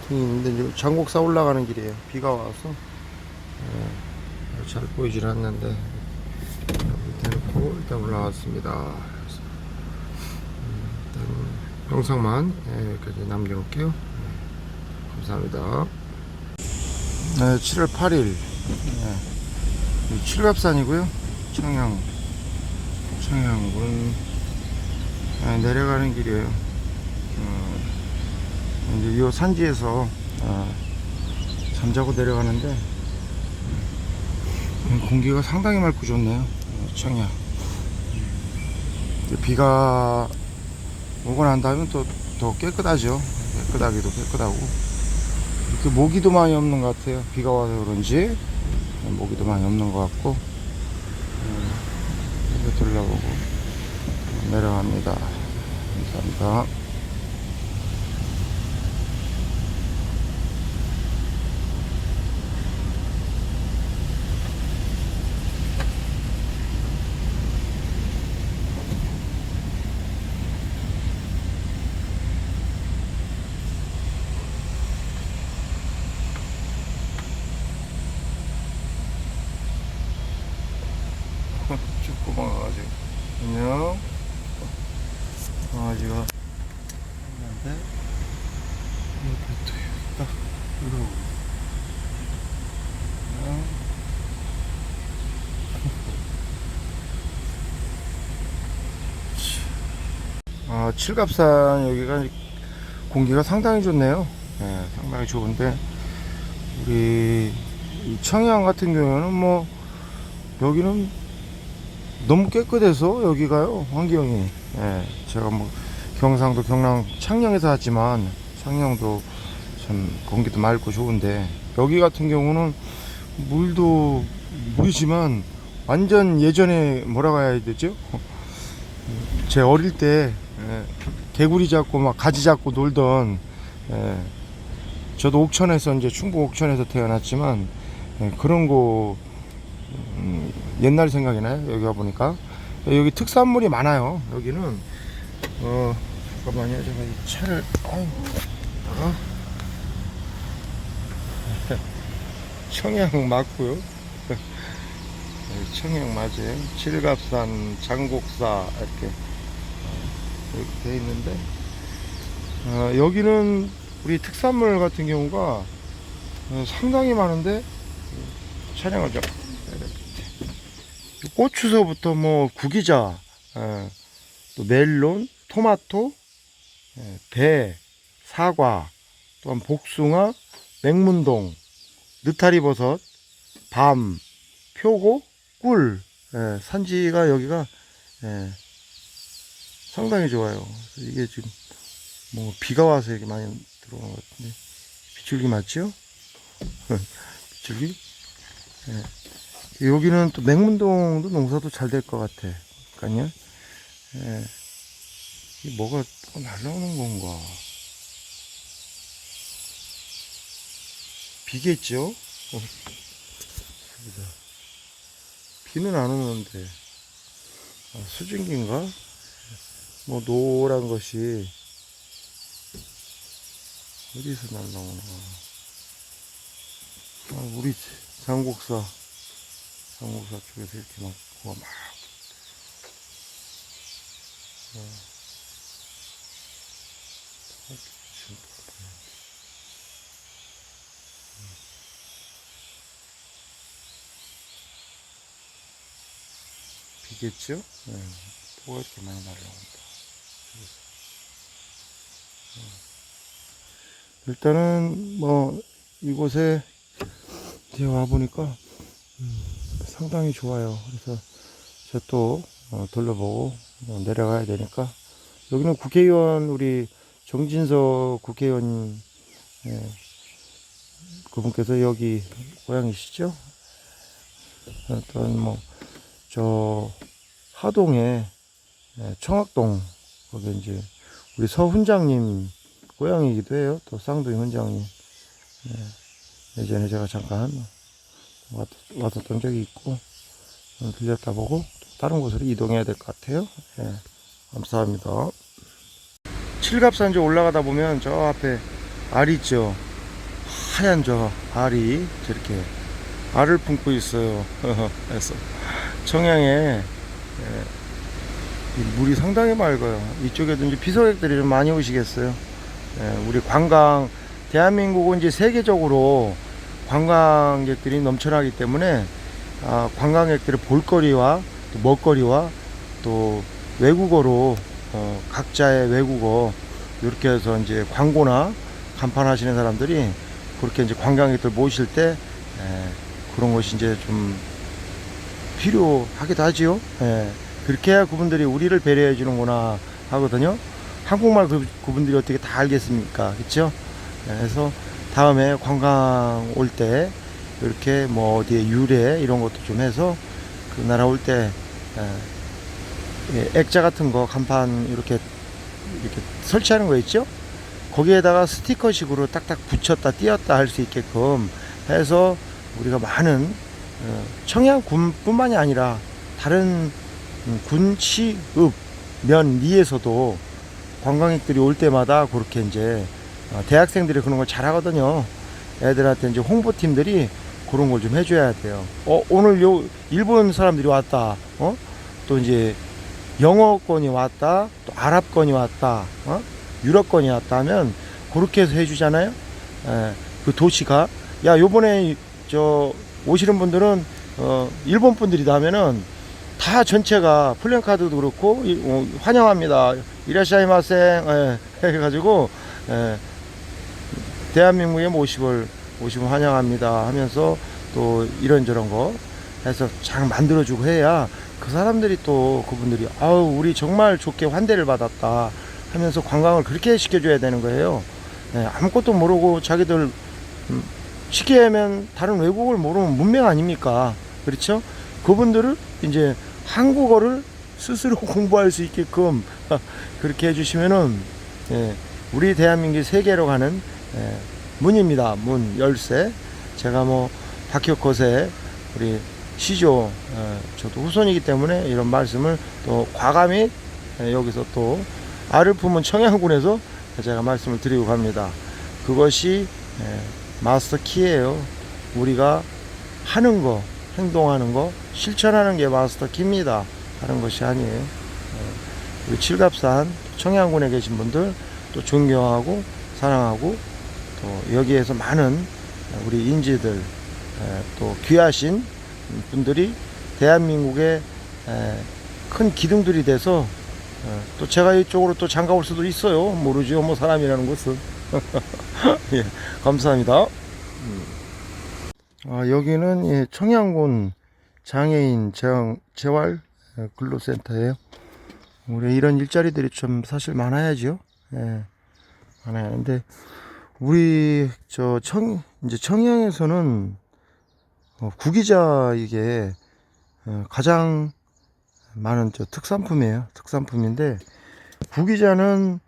등이 있는데 장곡산 올라가는 길이에요. 비가 와서 잘 보이질 않는데 대놓고 일단 올라왔습니다. 일단 영상만 여기까지 남겨놓을게요. 감사합니다. 7월 8일 칠갑산이고요. 청양군 내려가는 길이에요. 이제 이 산지에서 잠자고 내려가는데 공기가 상당히 맑고 좋네요. 청양. 비가 오고 난 다음에 또 더 깨끗하죠. 깨끗하기도 깨끗하고, 이렇게 모기도 많이 없는 것 같아요. 비가 와서 그런지 모기도 많이 없는 것 같고, 이렇게 둘러보고 내려갑니다. 감사합니다. 쭉 뽑아가지고 안녕. 강아지가 있는데 옆에 딱 이러고 칠갑산 여기가 공기가 상당히 좋네요. 상당히 좋은데, 우리 청양 같은 경우는 뭐 여기는 너무 깨끗해서 여기가요, 환경이. 제가 뭐 경상도 경남 창녕에서 왔지만 창녕도 참 공기도 맑고 좋은데, 여기 같은 경우는 물도 물이지만 완전 예전에 뭐라고 해야 되죠? 제 어릴 때 개구리 잡고 막 가지 잡고 놀던, 저도 옥천에서, 이제 충북 옥천에서 태어났지만 그런 거 옛날 생각이 나요. 여기 와보니까. 여기 특산물이 많아요. 여기는, 잠깐만요. 제가 이 차를, 청양 맞고요. 청양 맞아요. 칠갑산, 장곡사, 이렇게 돼 있는데, 여기는 우리 특산물 같은 경우가 상당히 많은데, 촬영을 좀, 고추서부터 뭐 구기자, 또 멜론, 토마토, 배, 사과, 또한 복숭아, 맹문동, 느타리버섯, 밤, 표고, 꿀, 산지가 여기가 상당히 좋아요. 이게 지금 뭐 비가 와서 이렇게 많이 들어오는 것 같은데, 비줄기 맞죠? 비줄기? 여기는 또 맹문동도 농사도 잘 될 것 같아. 그러니까요. 이 뭐가 또 날라오는 건가? 비겠죠? 비는 안 오는데, 수증기인가? 뭐 노란 것이 어디서 날라오나? 우리 장곡사 쪽에서 이렇게 막 뭐가 막 비겠죠? 뭐가 이렇게 많이 날라온다. 일단은 뭐 이곳에 이제 와 보니까 상당히 좋아요. 그래서 저 또 둘러보고 내려가야 되니까. 여기는 국회의원, 우리 정진석 국회의원, 그분께서 여기 고향이시죠? 어떤 뭐 저 하동에, 청학동, 거기 이제 우리 서 훈장님 고향이기도 해요. 또 쌍둥이 훈장님. 예전에 제가 잠깐 왔었던 적이 있고, 들렸다 보고 다른 곳으로 이동해야 될 것 같아요. 감사합니다. 칠갑산지 올라가다 보면 저 앞에 알이 있죠. 하얀 저 알이 저렇게 알을 품고 있어요. 그래서 청양에 물이 상당히 맑아요. 이쪽에도 이제 비서객들이 좀 많이 오시겠어요. 우리 관광, 대한민국은 이제 세계적으로 관광객들이 넘쳐나기 때문에, 관광객들의 볼거리와 또 먹거리와 또 외국어로, 각자의 외국어 이렇게 해서 이제 광고나 간판 하시는 사람들이 그렇게 이제 관광객들 모실 때, 그런 것이 이제 좀 필요하기도 하지요. 그렇게 해야 그분들이 우리를 배려해 주는구나 하거든요. 한국말 그분들이 어떻게 다 알겠습니까? 그쵸? 그래서 다음에 관광 올 때 이렇게 뭐 어디에 유래 이런 것도 좀 해서 그 나라 올 때 액자 같은 거 간판 이렇게 설치하는 거 있죠? 거기에다가 스티커식으로 딱딱 붙였다 띄었다 할 수 있게끔 해서 우리가 많은 청양군뿐만이 아니라 다른 군, 시, 읍, 면, 리에서도 관광객들이 올 때마다 그렇게 이제 대학생들이 그런 걸 잘하거든요. 애들한테 이제 홍보팀들이 그런 걸 좀 해줘야 돼요. 오늘 일본 사람들이 왔다. 또 이제 영어권이 왔다. 또 아랍권이 왔다. 유럽권이 왔다 하면 그렇게 해서 해주잖아요. 그 도시가, 야, 요번에 저 오시는 분들은 일본 분들이다 하면은 다 전체가 플랜카드도 그렇고 환영합니다. 이라시아이마생 해가지고 대한민국에 모시면 환영합니다 하면서 또 이런저런 거 해서 잘 만들어주고 해야 그 사람들이 또 그분들이 아우 우리 정말 좋게 환대를 받았다 하면서 관광을 그렇게 시켜줘야 되는 거예요. 아무것도 모르고 자기들 쉽게 하면 다른 외국어를 모르면 문맹 아닙니까? 그렇죠? 그분들을 이제 한국어를 스스로 공부할 수 있게끔 그렇게 해주시면은 우리 대한민국이 세계로 가는 문입니다. 문 열쇠. 제가 뭐 박혁거세 우리 시죠. 저도 후손이기 때문에 이런 말씀을 또 과감히 여기서 또 알을 품은 청양군에서 제가 말씀을 드리고 갑니다. 그것이 마스터 키예요. 우리가 하는 거, 행동하는 거, 실천하는 게 마스터 키입니다. 다른 것이 아니에요. 우리 칠갑산 청양군에 계신 분들 또 존경하고 사랑하고 또 여기에서 많은 우리 인지들 또 귀하신 분들이 대한민국의 큰 기둥들이 돼서 또 제가 이쪽으로 또 장가 올 수도 있어요. 모르죠. 뭐 사람이라는 것은. 예, 감사합니다. 여기는 예, 청양군 장애인 재활 근로센터예요. 우리 이런 일자리들이 좀 사실 많아야죠. 예, 많아야 하는데 우리 이제 청양에서는 구기자 이게 가장 많은 특산품이에요. 특산품인데 구기자는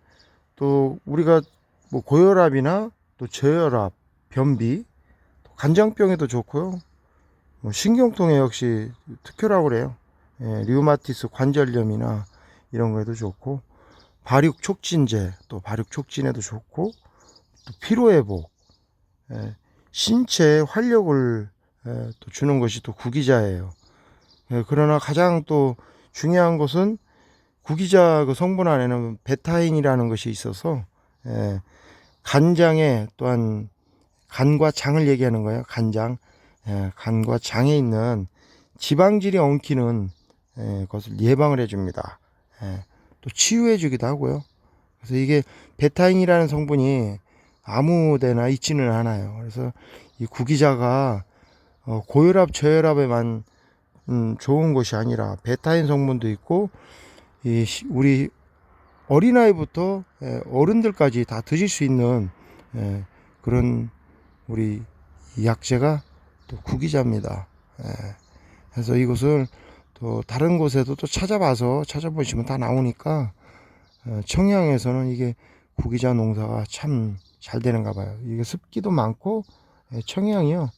또 우리가 뭐 고혈압이나 또 저혈압, 변비, 간장병에도 좋고요. 뭐 신경통에 역시 특효라고 그래요. 예, 류마티스 관절염이나 이런 거에도 좋고 발육 촉진제, 또 발육 촉진에도 좋고 또 피로 회복, 신체 활력을 또 주는 것이 또 구기자예요. 그러나 가장 또 중요한 것은 구기자 그 성분 안에는 베타인이라는 것이 있어서 간장에 또한 간과 장을 얘기하는 거예요. 간장, 간과 장에 있는 지방질이 엉키는 것을 예방을 해줍니다. 또 치유해주기도 하고요. 그래서 이게 베타인이라는 성분이 아무데나 있지는 않아요. 그래서 이 구기자가 고혈압, 저혈압에만 좋은 것이 아니라 베타인 성분도 있고 우리 어린아이부터 어른들까지 다 드실 수 있는 그런 우리 약재가 또 구기자입니다. 그래서 이것을 또 다른 곳에도 또 찾아보시면 다 나오니까 청양에서는 이게 구기자 농사가 참 잘 되는가 봐요. 이게 습기도 많고 청양이요.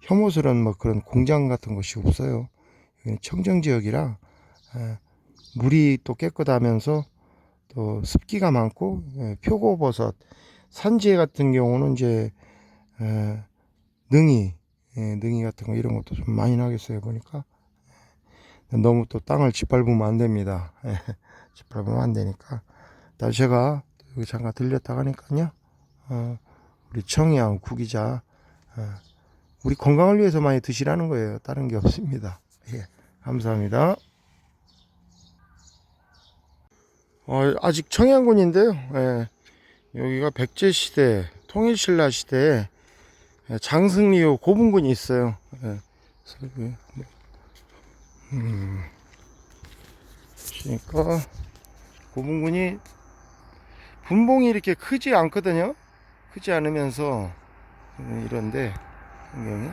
혐오스러운 뭐 그런 공장 같은 것이 없어요. 청정 지역이라 물이 또 깨끗하면서 또 습기가 많고 표고버섯, 산지에 같은 경우는 이제 능이 같은 거 이런 것도 좀 많이 나겠어요. 보니까 너무 또 땅을 짓밟으면 안 됩니다. 짓밟으면 안 되니까. 제가 여기 잠깐 들렸다 가니까요. 우리 청양 구기자 우리 건강을 위해서 많이 드시라는 거예요. 다른 게 없습니다. 예, 감사합니다. 아직 청양군인데요. 예, 여기가 백제시대, 통일신라시대에 장승리호 고분군이 있어요. 예, 그러니까 고분군이 분봉이 이렇게 크지 않거든요. 크지 않으면서 이런데 풍경이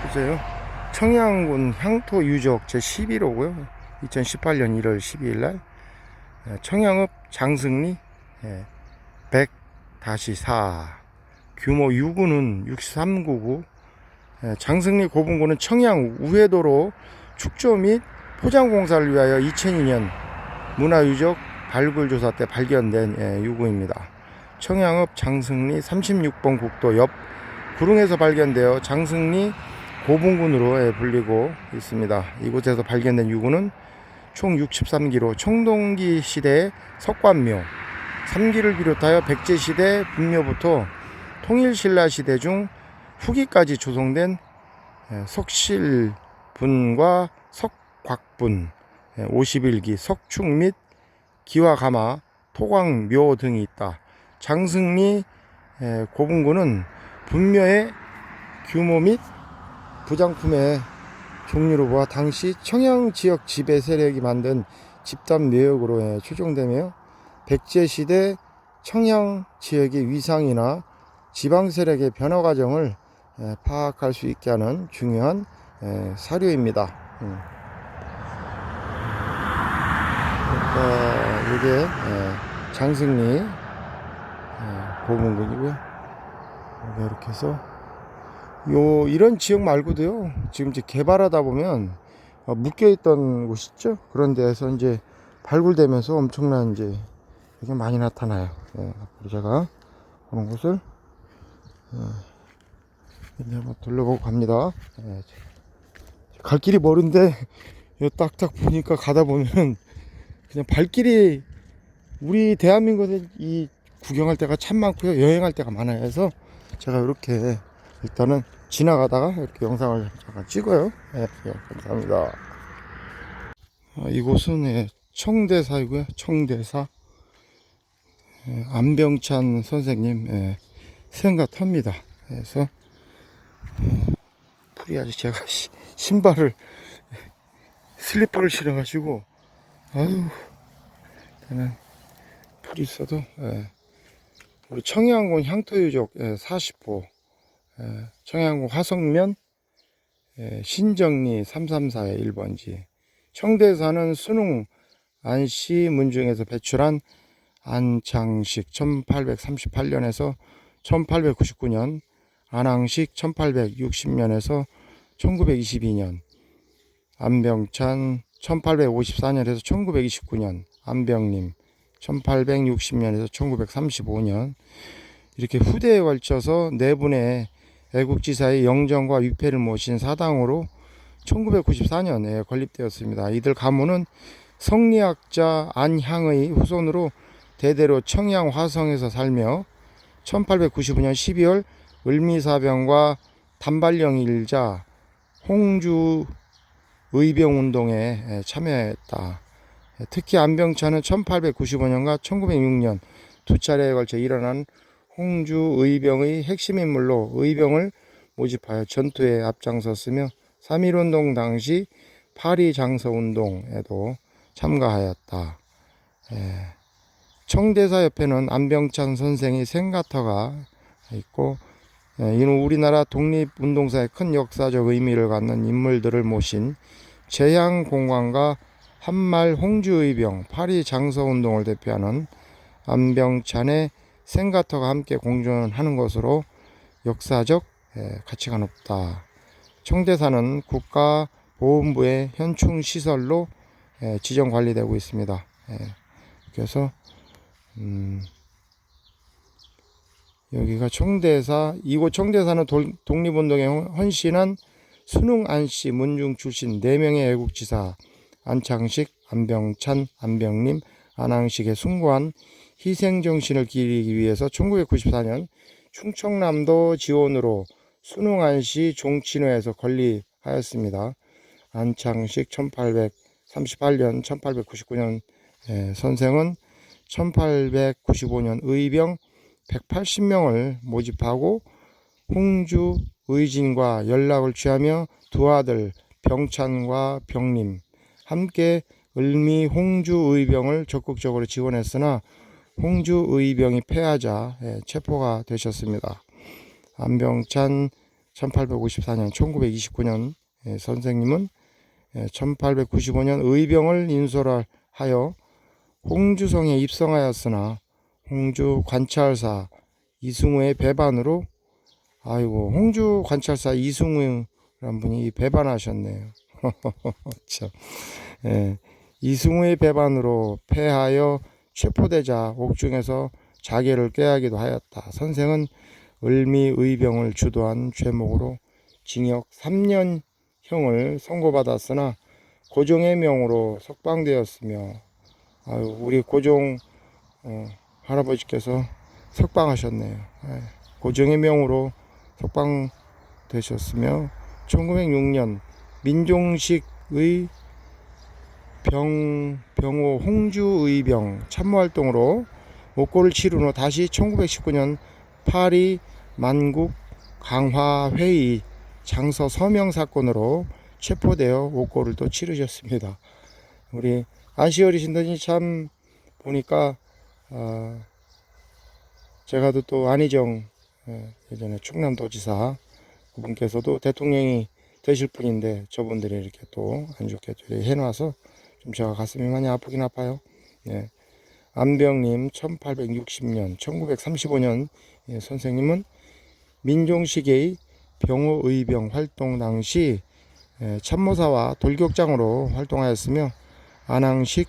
보세요. 청양군 향토 유적 제11호고요. 2018년 1월 12일 날 청양읍 장승리 100-4 규모 유구는 63구고 장승리 고분군은 청양 우회도로 축조 및 포장 공사를 위하여 2002년 문화유적 발굴조사 때 발견된 유구입니다. 청양읍 장승리 36번 국도 옆 구릉에서 발견되어 장승리 고분군으로 불리고 있습니다. 이곳에서 발견된 유구는 총 63기로 청동기 시대의 석관묘 3기를 비롯하여 백제시대 분묘부터 통일신라 시대 중 후기까지 조성된 석실분과 석곽분 51기 석축 및 기와가마 토광묘 등이 있다. 장승리 고분군은 분묘의 규모 및 부장품의 종류로 보아 당시 청양 지역 지배 세력이 만든 집단 묘역으로 추정되며 백제시대 청양 지역의 위상이나 지방 세력의 변화 과정을 파악할 수 있게 하는 중요한 사료입니다. 그러니까 이게 장승리 고문군이고요. 이렇게 해서 이런 지역 말고도요, 지금 이제 개발하다 보면 묶여있던 곳 있죠? 그런 데에서 이제 발굴되면서 엄청난 이제 이게 많이 나타나요. 앞으로 제가 그런 곳을 이제 한번 둘러보고 갑니다. 갈 길이 멀은데 딱딱 보니까 가다 보면 그냥 발길이 우리 대한민국에 이 구경할 때가 참 많고요, 여행할 때가 많아요. 그래서 제가 이렇게 일단은 지나가다가 이렇게 영상을 잠깐 찍어요. 감사합니다. 이곳은 청대사이고요. 청대사 안병찬 선생님 생가터입니다. 그래서 풀이 아주 제가 신발을 슬리퍼를 신어가지고 아유 저는 풀이 있어도 우리 청양군 향토유적 40호 청양군 화성면 신정리 334의 1번지 청대사는 순웅 안씨 문중에서 배출한 안창식 1838년에서 1899년 안항식 1860년에서 1922년 안병찬 1854년에서 1929년 안병림 1860년에서 1935년 이렇게 후대에 걸쳐서 네 분의 애국지사의 영정과 위패를 모신 사당으로 1994년에 건립되었습니다. 이들 가문은 성리학자 안향의 후손으로 대대로 청양 화성에서 살며 1895년 12월 을미사병과 단발령 일자 홍주 의병운동에 참여했다. 특히 안병찬은 1895년과 1906년 두 차례에 걸쳐 일어난 홍주 의병의 핵심 인물로 의병을 모집하여 전투에 앞장섰으며 3.1운동 당시 파리장서운동에도 참가하였다. 청대사 옆에는 안병찬 선생의 생가터가 있고 이는 우리나라 독립운동사에 큰 역사적 의미를 갖는 인물들을 모신 제향공관과 한말 홍주의병 파리장서운동을 대표하는 안병찬의 생가터가 함께 공존하는 것으로 역사적 가치가 높다. 청대사는 국가보훈부의 현충시설로 지정 관리되고 있습니다. 그래서 여기가 청대사, 이곳 청대사는 독립운동에 헌신한 순웅 안씨 문중 출신 4명의 애국지사 안창식, 안병찬, 안병림, 안항식의 숭고한 희생정신을 기리기 위해서 1994년 충청남도 지원으로 순웅 안씨 종친회에서 건립하였습니다. 안창식 1838년, 1899년 선생은 1895년 의병 180명을 모집하고 홍주 의진과 연락을 취하며 두 아들 병찬과 병림 함께 을미 홍주 의병을 적극적으로 지원했으나 홍주 의병이 패하자 체포가 되셨습니다. 안병찬 1854년 1929년 선생님은 1895년 의병을 인솔하여 홍주성에 입성하였으나 홍주 관찰사 이승우의 배반으로 홍주 관찰사 이승우란 분이 배반하셨네요. 참. 이승우의 배반으로 패하여 체포되자 옥중에서 자계를 꾀하기도 하였다. 선생은 을미 의병을 주도한 죄목으로 징역 3년형을 선고받았으나 고종의 명으로 석방되었으며 우리 고종 할아버지께서 석방하셨네요. 고종의 명으로 석방되셨으며 1906년 민종식의 병호 홍주의병 참모활동으로 목고를 치른 후 다시 1919년 파리 만국 강화회의 장서 서명 사건으로 체포되어 목고를 또 치르셨습니다. 우리 안씨 어르신들이 참 보니까 제가 또 안희정 예전에 충남도지사 그분께서도 대통령이 되실 분인데 저분들이 이렇게 또 안 좋게 해놔서 좀 제가 가슴이 많이 아프긴 아파요. 안병님 1860년 1935년 선생님은 민종식의 병호의병 활동 당시 참모사와 돌격장으로 활동하였으며 안항식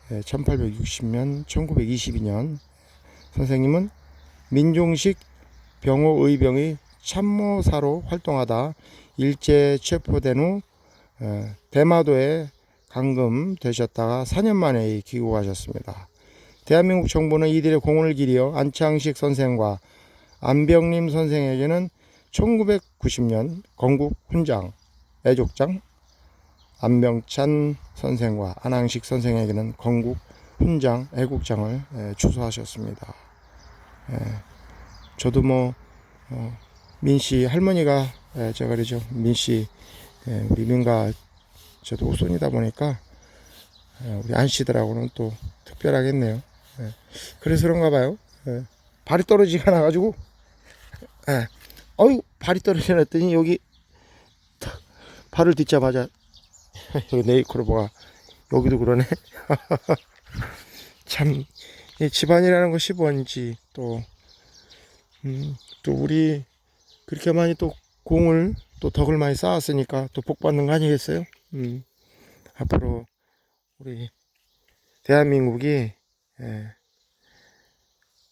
1860년 1922년 선생님은 민종식 병호의병의 참모사로 활동하다 일제 체포된 후 대마도에 감금되셨다가 4년 만에 귀국하셨습니다. 대한민국 정부는 이들의 공헌을 기리어 안창식 선생과 안병림 선생에게는 1990년 건국 훈장, 애족장, 안병찬 선생과 안항식 선생에게는 건국 훈장, 애국장을 추수하셨습니다. 저도 민씨 할머니가 제가 그러죠. 민씨 우리 민가 저도 후손이다 보니까 우리 안씨들하고는 또 특별하겠네요. 그래서 그런가 봐요. 발이 떨어지가 나가지고 어이 발이 떨어져 놨더니 여기 발을 딛자마자 여기 네이크로버가 여기도 그러네. 참 집안이라는 것이 뭔지 또 우리 그렇게 많이 또 공을 또 덕을 많이 쌓았으니까 또 복 받는 거 아니겠어요? 앞으로 우리 대한민국이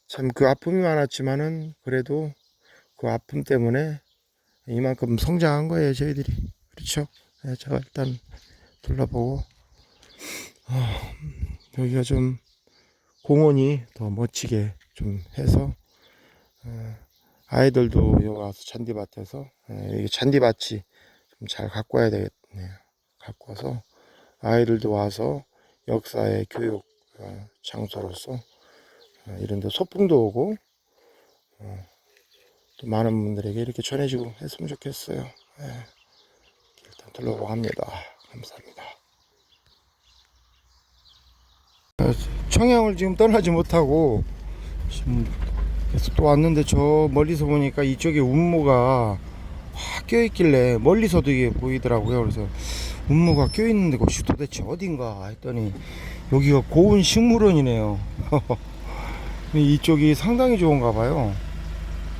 참 그 아픔이 많았지만은 그래도 그 아픔 때문에 이만큼 성장한 거예요, 저희들이. 그렇죠? 제가 일단 둘러보고 여기가 좀 공원이 더 멋지게 좀 해서 아이들도 여기 와서 잔디밭에서 여기 잔디밭이 좀 잘 갖고 와야 되겠네요. 갖고 와서 아이들도 와서 역사의 교육 장소로서 이런 데 소풍도 오고 또 많은 분들에게 이렇게 전해지고 했으면 좋겠어요. 일단 둘러보고 합니다. 감사합니다. 청양을 지금 떠나지 못하고 지금 계속 또 왔는데 저 멀리서 보니까 이쪽에 운무가 확 껴있길래 멀리서도 이게 보이더라고요. 그래서 운무가 껴있는데 그것이 도대체 어딘가 했더니 여기가 고운 식물원이네요. 이쪽이 상당히 좋은가 봐요.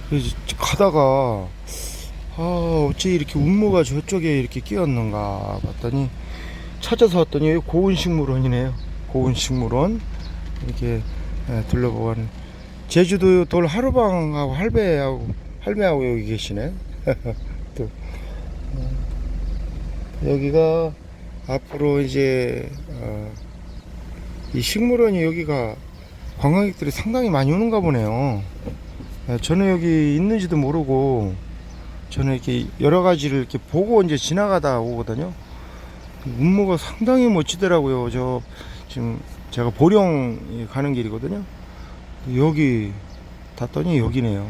그래서 가다가 어째 이렇게 운무가 저쪽에 이렇게 끼었는가 봤더니 찾아서 왔더니 여기 고운 식물원이네요. 고운 식물원 이렇게 둘러보고 하는 제주도 돌 하루방하고 할매하고 여기 계시네. 또 여기가 앞으로 이제 이 식물원이 여기가 관광객들이 상당히 많이 오는가 보네요. 저는 여기 있는지도 모르고 저는 이렇게 여러 가지를 이렇게 보고 이제 지나가다 오거든요. 운무가 상당히 멋지더라고요. 저 지금 제가 보령 가는 길이거든요. 여기 닿더니 여기네요.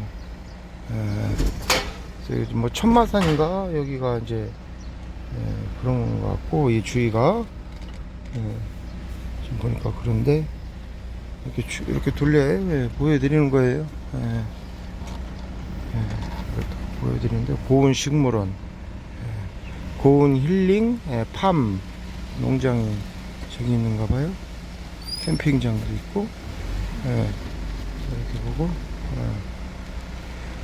뭐 천마산인가 여기가 이제 그런 것 같고 이 주위가 지금 보니까 그런데 이렇게 둘레 보여드리는 거예요. 보여드리는데 고운 식물원, 고운 힐링 팜 농장이 저기 있는가 봐요. 캠핑장도 있고 이렇게 보고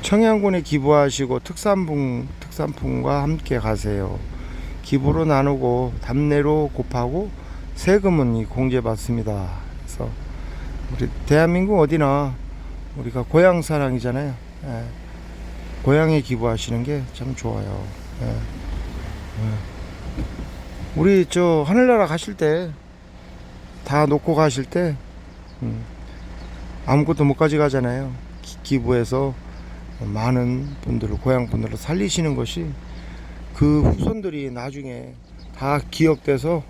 청양군에 기부하시고 특산품과 함께 가세요. 기부로 나누고 답례로 곱하고 세금은 공제받습니다. 그래서 우리 대한민국 어디나 우리가 고향 사랑이잖아요. 고향에 기부하시는 게 참 좋아요. 우리 저 하늘나라 가실 때 다 놓고 가실 때 아무것도 못 가져가잖아요. 기부해서 많은 분들을 고향 분들을 살리시는 것이 그 후손들이 나중에 다 기억돼서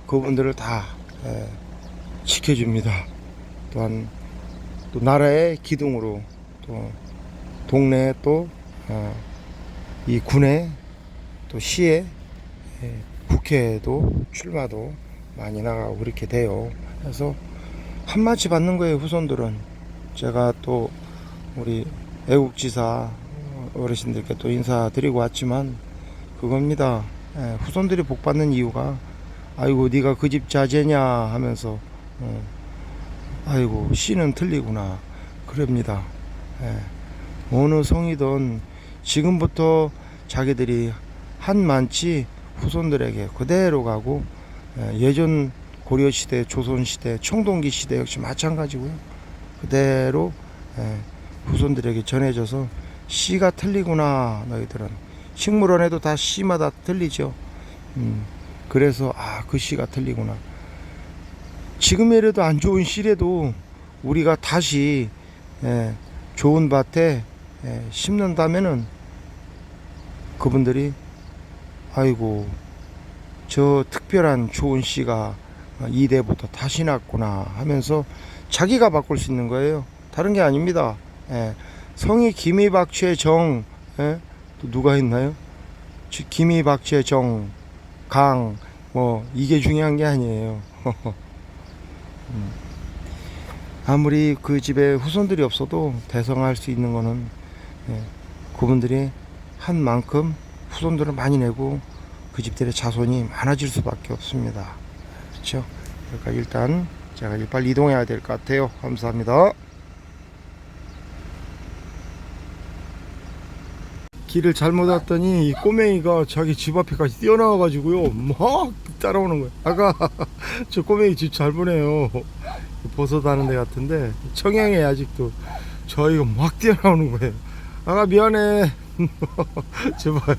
그분들을 다 지켜줍니다. 또한 또 나라의 기둥으로 또 동네에 또 이 군에 또 시에 국회에도 출마도 많이 나가고 그렇게 돼요. 그래서 한마치 받는 거예요. 후손들은. 제가 또 우리 애국지사 어르신들께 또 인사드리고 왔지만 그겁니다. 후손들이 복 받는 이유가 아이고 네가 그 집 자제냐 하면서 아이고 씨는 틀리구나 그럽니다. 예. 어느 성이든 지금부터 자기들이 한만치 후손들에게 그대로 가고, 예전 고려시대, 조선시대, 청동기 시대 역시 마찬가지고요. 그대로 후손들에게 전해져서 씨가 틀리구나. 너희들은 식물원에도 다 씨마다 틀리죠. 그래서 그 씨가 틀리구나. 지금이라도 안 좋은 씨라도 우리가 다시 좋은 밭에 심는다면은 그분들이 아이고 저 특별한 좋은 씨가 이대부터 다시 났구나 하면서 자기가 바꿀 수 있는 거예요. 다른 게 아닙니다. 성이 기미박최정, 또 누가 있나요? 기미박최정, 강, 뭐 이게 중요한 게 아니에요. 아무리 그 집에 후손들이 없어도 대성할 수 있는 거는 그분들이 한 만큼 후손들을 많이 내고 그 집들의 자손이 많아질 수밖에 없습니다. 그렇죠? 그러니까 일단 제가 빨리 이동해야 될 것 같아요. 감사합니다. 길을 잘못 왔더니 이 꼬맹이가 자기 집 앞에까지 뛰어나와 가지고요 막 따라오는 거예요. 아까 저 꼬맹이 집 잘 보네요. 버섯 하는 데 같은데 청양에 아직도 저희가 막 뛰어나오는 거예요. 아가 미안해. 제발요.